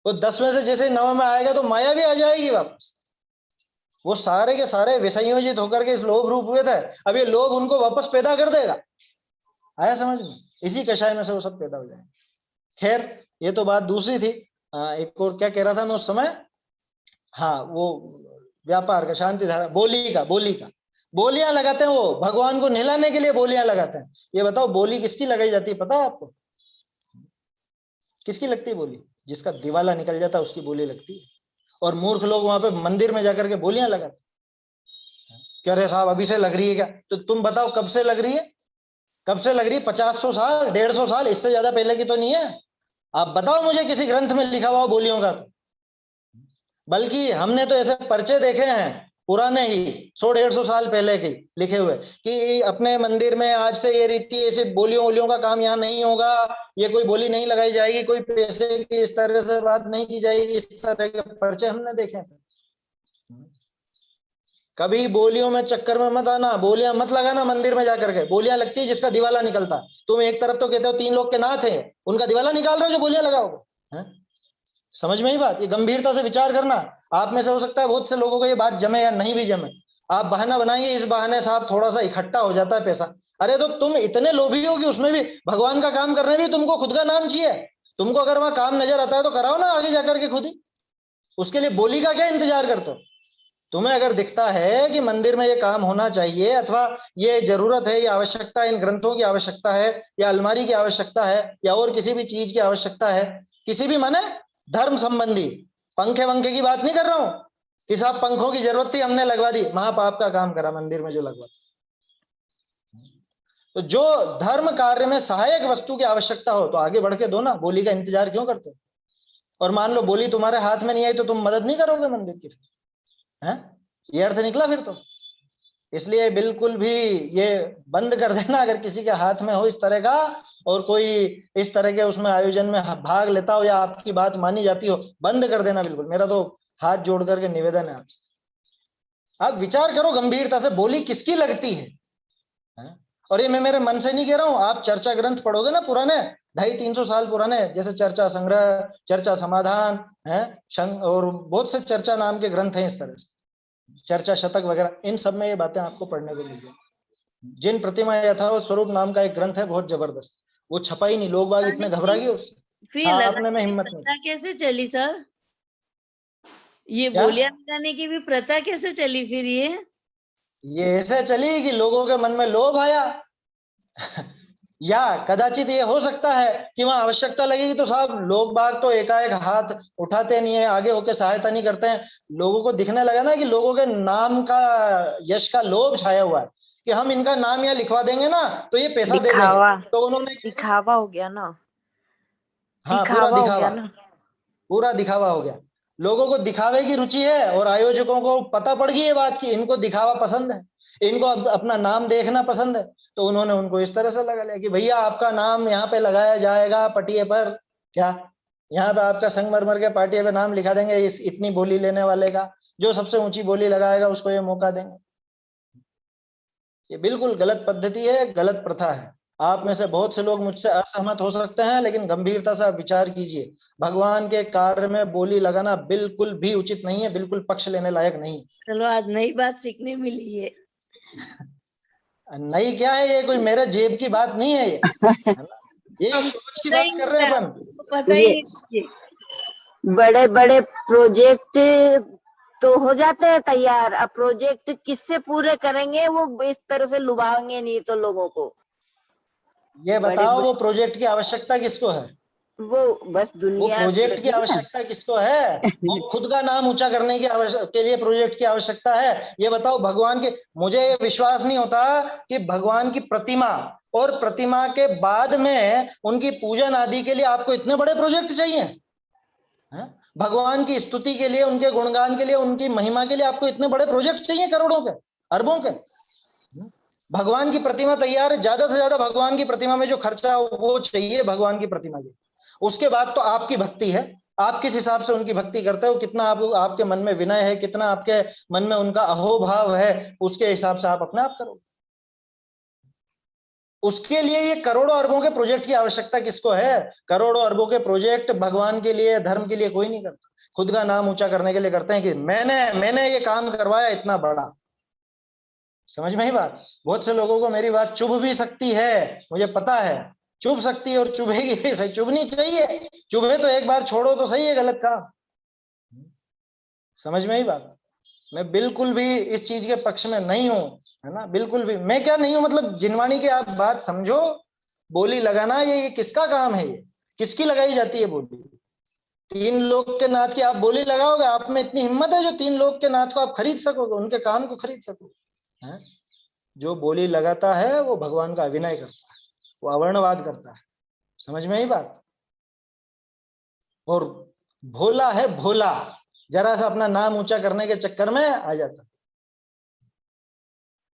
वो 10वें से जैसे 9वें में आएगा तो माया भी आ जाएगी वापस। वो सारे के सारे विसंयोजित होकर के इस लोभ रूप हुए थे, अब ये लोभ उनको वापस पैदा कर देगा। आया समझ में? इसी कषाय में से वो सब पैदा हो जाएंगे। खैर ये तो बात दूसरी थी। एक और क्या कह रहा था मैं उस समय, हाँ वो व्यापार का, शांति धारा, बोली का बोलियां लगाते हैं वो भगवान को नहलाने के लिए, बोलियां लगाते हैं। ये बताओ बोली किसकी लगाई जाती है पता है आपको? किसकी लगती है बोली? जिसका दिवाला निकल जाता है उसकी बोली लगती है। और मूर्ख लोग वहां पे मंदिर में जाकर के बोलियां लगाते, कह रहे साहब अभी से लग रही है क्या? तो तुम बताओ कब से लग रही है? कब से लग रही है? 50-100 साल, 150 साल, इससे ज्यादा पहले की तो नहीं है। आप बताओ मुझे किसी ग्रंथ में लिखा हुआ बोलियों का। तो बल्कि हमने तो ऐसे पर्चे देखे हैं पुराने ही 100-150 साल पहले के लिखे हुए कि अपने मंदिर में आज से ये रीति, ऐसे बोलियों वोलियों का काम यहाँ नहीं होगा, ये कोई बोली नहीं लगाई जाएगी, कोई पैसे की इस तरह से बात नहीं की जाएगी, इस तरह के पर्चे हमने देखे हैं। कभी बोलियों में चक्कर में मत आना, बोलियां मत लगाना मंदिर में जाकर के। बोलियां लगती है जिसका दिवाला निकलता। तुम एक तरफ तो कहते हो 3 लोग के नाथ है, उनका दिवाला निकाल रहे हो जो बोलियां लगाओगे। समझ में ही बात? ये गंभीरता से विचार करना। आप में से हो सकता है बहुत से लोगों को ये बात जमे या नहीं भी जमे। आप बहाना बनाएंगे, इस बहाने से आप थोड़ा सा इकट्ठा हो जाता है पैसा। अरे तो तुम इतने लोभी हो कि उसमें भी भगवान का काम करने भी तुमको खुद का नाम चाहिए। तुमको अगर वहां काम नजर आता है तो कराओ ना आगे जाकर के खुद ही। उसके लिए बोली का क्या इंतजार करते हो? तुम्हें अगर दिखता है कि मंदिर में ये काम होना चाहिए, अथवा ये जरूरत है, ये आवश्यकता है, इन ग्रंथों की आवश्यकता है, या अलमारी की आवश्यकता है, या और किसी भी चीज की आवश्यकता है, किसी भी माने धर्म संबंधी, पंखे वंखे की बात नहीं कर रहा हूं कि साहब पंखों की जरूरत थी हमने लगवा दी, महापाप का काम करा मंदिर में जो लगवा। तो जो धर्म कार्य में सहायक वस्तु की आवश्यकता हो तो आगे बढ़ के दो ना, बोली का इंतजार क्यों करते हो? और मान लो बोली तुम्हारे हाथ में नहीं आई तो तुम मदद नहीं करोगे मंदिर की? है ये अर्थ निकला फिर तो। इसलिए बिल्कुल भी ये बंद कर देना, अगर किसी के हाथ में हो इस तरह का और कोई इस तरह के उसमें आयोजन में भाग लेता हो या आपकी बात मानी जाती हो, बंद कर देना बिल्कुल। मेरा तो हाथ जोड़ करके निवेदन है आपसे। आप विचार करो गंभीरता से, बोली किसकी लगती है? और ये मैं मेरे मन से नहीं कह रहा हूं, आप चर्चा ग्रंथ पढ़ोगे ना पुराने 250-300 साल पुराने, जैसे चर्चा संग्रह, चर्चा समाधान है, और बहुत से चर्चा नाम के ग्रंथ हैं इस तरह से, चर्चा शतक वगैरह, इन सब में ये बातें आपको पढ़ने को मिल जाएगी। जिन प्रतिमा यथावत स्वरूप नाम का एक ग्रंथ है बहुत जबरदस्त, वो छपा ही नहीं, लोग बाग इतने घबरा गए उससे, फिर आपने में हिम्मत नहीं। प्रथा कैसे चली सर? ये क्या? बोलियां लगाने की भी प्रथा कैसे चली फिर ये ऐसे चली कि लोगों के मन में लोभ आया या कदाचित ये हो सकता है कि वहां आवश्यकता लगेगी तो साहब लोग बाग तो एकाएक हाथ उठाते नहीं है, आगे होकर सहायता नहीं करते हैं। लोगों को दिखने लगा ना कि लोगों के नाम का, यश का लोभ छाया हुआ है कि हम इनका नाम यहाँ लिखवा देंगे ना तो ये पैसा दे देंगे, तो उन्होंने दिखावा हो गया ना। हाँ दिखावा हो गया ना। पूरा दिखावा हो गया। लोगों को दिखावे की रुचि है और आयोजकों को पता पड़ गई ये बात कि इनको दिखावा पसंद है, इनको अपना नाम देखना पसंद है, तो उन्होंने उनको इस तरह से लगा लिया कि भैया आपका नाम यहाँ पे लगाया जाएगा पटिए पर, क्या यहाँ पे आपका संगमरमर के पाटिए पे नाम लिखा देंगे, इस इतनी बोली लेने वाले का, जो सबसे ऊंची बोली लगाएगा उसको ये मौका देंगे। ये बिल्कुल गलत पद्धति है, गलत प्रथा है। आप में से बहुत से लोग मुझसे असहमत हो सकते हैं, लेकिन गंभीरता से आप विचार कीजिए। भगवान के कार्य में बोली लगाना बिल्कुल भी उचित नहीं है, बिल्कुल पक्ष लेने लायक नहीं। चलो आज नई बात सीखने मिली है। नहीं क्या है, ये कोई मेरे जेब की बात नहीं है, ये है ना, ये हमको सोच की पता ही बात नहीं कर रहे हैं था, अपन। हमको पता ही नहीं था ये। बड़े बड़े प्रोजेक्ट तो हो जाते हैं तैयार, अब प्रोजेक्ट किससे पूरे करेंगे, वो इस तरह से लुभाएंगे नहीं तो लोगों को। ये बड़े बताओ वो प्रोजेक्ट की आवश्यकता किसको है? वो बस वो दुनिया प्रोजेक्ट की है ना। आवश्यकता किसको है? वो खुद का नाम ऊंचा करने की के लिए प्रोजेक्ट की आवश्यकता है। ये बताओ भगवान के, मुझे ये विश्वास नहीं होता कि भगवान की प्रतिमा और प्रतिमा के बाद में उनकी पूजन आदि के लिए आपको इतने बड़े प्रोजेक्ट चाहिए हैं? भगवान की स्तुति के लिए, उनके गुणगान के लिए, उनकी महिमा के लिए आपको इतने बड़े प्रोजेक्ट चाहिए, करोड़ों के, अरबों के? भगवान की प्रतिमा तैयार है, ज्यादा से ज्यादा भगवान की प्रतिमा में जो खर्चा वो चाहिए भगवान की प्रतिमा के। उसके बाद तो आपकी भक्ति है, आप किस हिसाब से उनकी भक्ति करते हो, कितना आपके मन में विनय है, कितना आपके मन में उनका अहोभाव है, उसके हिसाब से आप अपने आप करो। उसके लिए ये करोड़ों अरबों के प्रोजेक्ट की आवश्यकता किसको है? करोड़ों अरबों के प्रोजेक्ट भगवान के लिए, धर्म के लिए कोई नहीं करता, खुद का नाम ऊंचा करने के लिए करते हैं कि मैंने ये काम करवाया इतना बड़ा। समझ में ही बात? बहुत से लोगों को मेरी बात चुभ भी सकती है, मुझे पता है, चुभ सकती है और चुभेगी भी सही, चुभनी चाहिए, चुभे तो एक बार छोड़ो तो सही है गलत काम। समझ में ही बात? मैं बिल्कुल भी इस चीज के पक्ष में नहीं हूं, है ना, बिल्कुल भी। मैं क्या नहीं हूं मतलब, जिनवाणी की आप बात समझो। बोली लगाना ये किसका काम है? ये किसकी लगाई जाती है बोली? 3 लोग के नाथ की आप बोली लगाओगे? आप में इतनी हिम्मत है जो 3 लोग के नाथ को आप खरीद सकोगे, उनके काम को खरीद सकोगे? है? जो बोली लगाता है वो भगवान का अभिनय करता है, वो अवर्णवाद करता है। समझ में ही बात? और भोला है, भोला, जरा सा अपना नाम ऊंचा करने के चक्कर में आ जाता।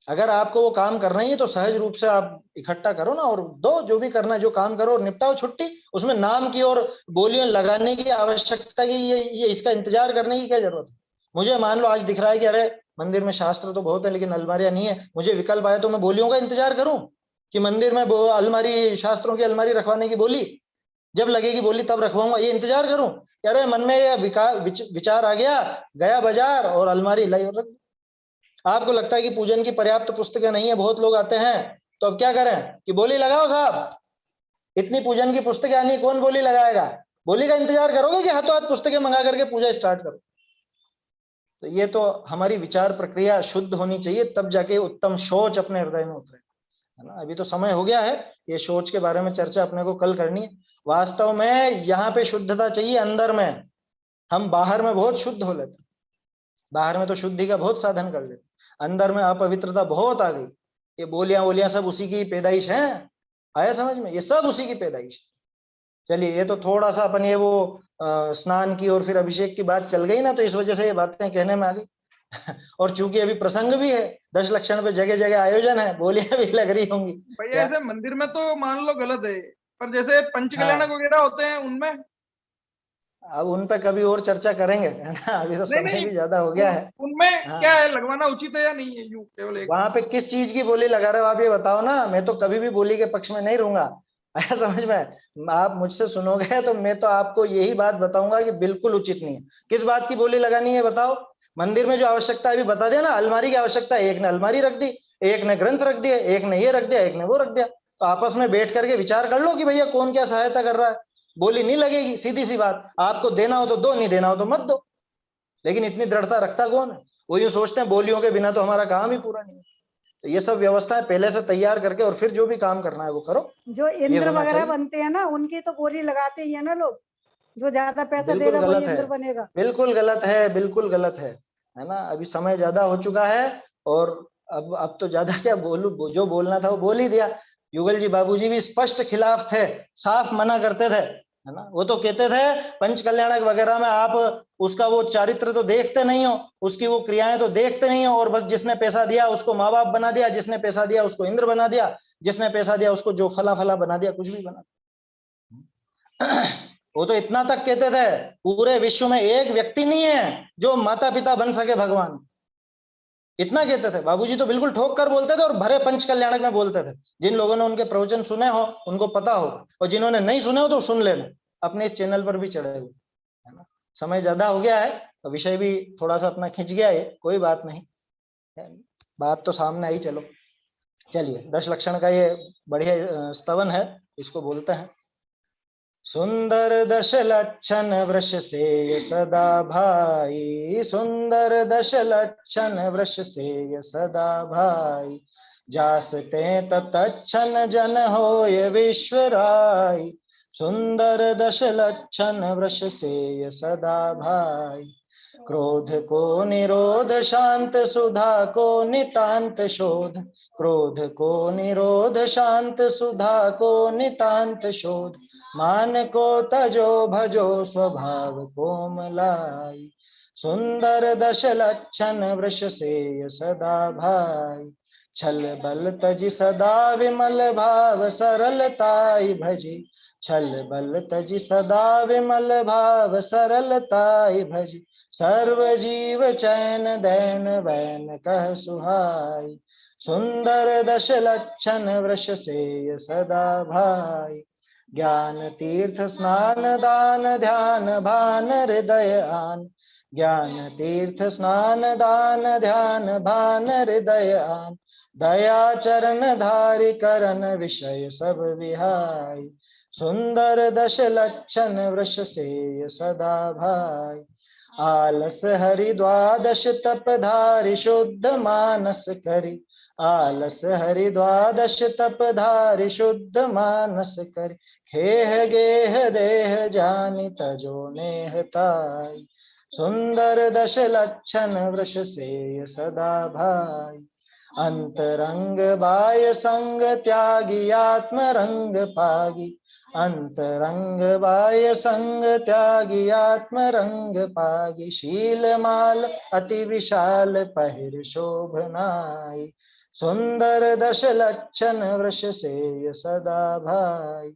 अगर आपको वो काम करना ही है तो सहज रूप से आप इकट्ठा करो ना और दो, जो भी करना है जो काम करो और निपटाओ छुट्टी। उसमें नाम की और बोलियां लगाने की आवश्यकता की, ये इसका इंतजार करने की क्या जरूरत है? मुझे मान लो आज दिख रहा है कि अरे मंदिर में शास्त्र तो बहुत है लेकिन अलमारियां नहीं है, मुझे विकल्प आया तो मैं बोलियों का इंतजार करूं कि मंदिर में अलमारी, शास्त्रों की अलमारी रखवाने की बोली जब लगेगी बोली तब रखवाऊंगा, ये इंतजार करूं? अरे मन में ये विचार आ गया, गया बाजार और अलमारी लाई और रख। आपको लगता है कि पूजन की पर्याप्त पुस्तकें नहीं है, बहुत लोग आते हैं, तो अब क्या करें कि बोली लगाओ साहब, इतनी पूजन की पुस्तकें आनी, कौन बोली लगाएगा? बोली का इंतजार करोगे कि हाथों हाथ पुस्तकें मंगा करके पूजा स्टार्ट करो? तो ये तो हमारी विचार प्रक्रिया शुद्ध होनी चाहिए, तब जाके उत्तम सोच अपने हृदय में उतरे, है ना। अभी तो समय हो गया है, ये सोच के बारे में चर्चा अपने को कल करनी है। वास्तव में यहाँ पे शुद्धता चाहिए अंदर में, हम बाहर में बहुत शुद्ध हो लेते, बाहर में तो शुद्धि का बहुत साधन कर लेते, अंदर में अपवित्रता बहुत आ गई। ये बोलियां सब उसी की पैदाइश है, आया समझ में? ये सब उसी की पैदाइश। चलिए, ये तो थोड़ा सा अपन ये वो स्नान की और फिर अभिषेक की बात चल गई ना, तो इस वजह से ये बातें कहने में आ गई। और चूंकि अभी प्रसंग भी है, 10 लक्षण पे जगह जगह आयोजन है, बोलियां भी लग रही होंगी। भैया ऐसे मंदिर में तो मान लो गलत है, पर जैसे पंच कल्याणक हाँ, वगैरह होते हैं उनमें, अब उन पे कभी और चर्चा करेंगे, है ना, अभी तो नहीं समय नहीं भी ज्यादा हो गया है। उनमें हाँ, क्या है, लगवाना उचित है या नहीं है? यूं केवल एक वहां पे किस चीज की बोली लगा रहे हो आप, ये बताओ ना। मैं तो कभी भी बोली के पक्ष में नहीं रहूंगा, आया समझ में? आप मुझसे सुनोगे तो मैं तो आपको यही बात बताऊंगा कि बिल्कुल उचित नहीं है। किस बात की बोली लगानी है बताओ? मंदिर में जो आवश्यकता है अभी बता दिया ना, अलमारी की आवश्यकता है, एक ने अलमारी रख दी, एक ने ग्रंथ रख दिया, एक ने ये रख दिया, एक ने वो रख दिया। तो आपस में बैठ करके विचार कर लो कि भैया कौन क्या सहायता कर रहा है। बोली नहीं लगेगी, सीधी सी बात, आपको देना हो तो दो, नहीं देना हो तो मत दो। लेकिन इतनी दृढ़ता रखता कौन है? वो यूं सोचते हैं बोलियों के बिना तो हमारा काम ही पूरा नहीं है। तो ये सब व्यवस्थाएं पहले से तैयार करके और फिर जो भी काम करना है वो करो, जो ये इंद्र होना वगैरह चाहिए। बनते हैं ना, उनकी तो बोली लगाते ही है ना लोग, जो ज्यादा पैसा बिल्कुल देगा वही गलत है, इंद्र बनेगा। बिल्कुल गलत है, बिल्कुल गलत है ना। अभी समय ज्यादा हो चुका है और अब तो ज्यादा क्या बोलूं, जो बोलना था वो बोल ही दिया। युगल जी बाबूजी भी स्पष्ट खिलाफ थे, साफ मना करते थे, है ना। वो तो कहते थे पंच कल्याणक वगैरह में आप उसका वो चारित्र तो देखते नहीं हो, उसकी वो क्रियाएं तो देखते नहीं हो, और बस जिसने पैसा दिया उसको माँ बाप बना दिया, जिसने पैसा दिया उसको इंद्र बना दिया, जिसने पैसा दिया उसको जो फला फला बना दिया, कुछ भी बना दिया। वो तो इतना तक कहते थे पूरे विश्व में एक व्यक्ति नहीं है जो माता पिता बन सके भगवान, इतना कहते थे बाबूजी, तो बिल्कुल ठोक कर बोलते थे और भरे पंच कल्याणक में बोलते थे। जिन लोगों ने उनके प्रवचन सुने हो उनको पता होगा, और जिन्होंने नहीं सुने हो तो सुन लेना, अपने इस चैनल पर भी चढ़े हुए, है ना। समय ज्यादा हो गया है तो विषय भी थोड़ा सा अपना खिंच गया है, कोई बात नहीं, बात तो सामने आई। चलो चलिए, 10 लक्षण का ये बढ़िया स्तवन है, इसको बोलते हैं। सुंदर 10 लक्षण वृष से सदा भाई, सुंदर 10 लक्षण वृष से सदा भाई, जासते तत्क्षण जन होय विश्वराय। सुंदर 10 लक्षण वृष से सदा भाई, क्रोध को निरोध शांत सुधा को नितांत शोध, क्रोध को निरोध शांत सुधा को नितांत शोध, मान को तजो भजो स्वभाव कोमलाई। सुंदर 10 लक्षण वृष से सदा भाई, छल बल तज सदा विमल भाव सरलताई भजी, छल बल तज सदा विमल भाव सरलताई भजी, सर्व जीव चैन दैन वैन कह सुहाई। सुंदर 10 लक्षण वृष से सदा भाई, ज्ञान तीर्थ स्नान दान ध्यान भान हृदय आन, ज्ञान तीर्थ स्नान दान ध्यान भान हृदय आन, दया चरण धारि करन विषय सब विहाई। सुंदर 10 लक्षण वृष से सदा भाई, आलस हरि द्वादश तपधारि शुद्ध मानस करी, आलस हरि द्वादश तपधारि शुद्ध मानस करी, खेह गेह देह जानि तजो नेह ताई। सुंदर 10 लक्षण वृष से सदा भाई, अंतरंग बाह्य संग त्यागी आत्म रंग पागी, अंतरंग बाह्य संग त्यागी आत्म रंग पागी, शील माल अति विशाल पहिर शोभनाई। सुंदर 10 लक्षण वृष से सदा भाई,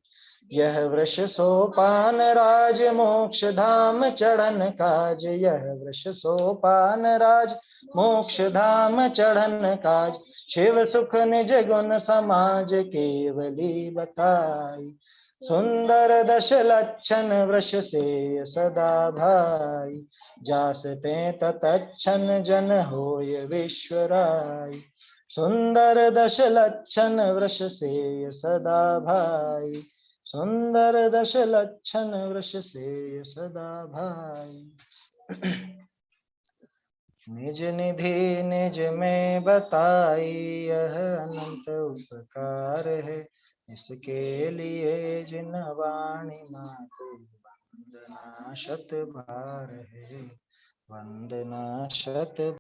यह वृष सोपान राज मोक्ष धाम चढ़न काज, यह वृष सोपान राज मोक्ष धाम चढ़न काज, शिव सुख निज गुण समाज केवली बताई। सुंदर 10 लक्षण वृष से सदा भाई, जासते तत्क्षण जन होय विश्वराय। सुंदर 10 लक्षण वृष से सदा भाई, सुंदर 10 लक्षण वृष से सदा भाई। निज निधि निज में बताई यह अनंत उपकार है, इसके लिए जिन वाणी माको वंदना शत बार है, वंदना शत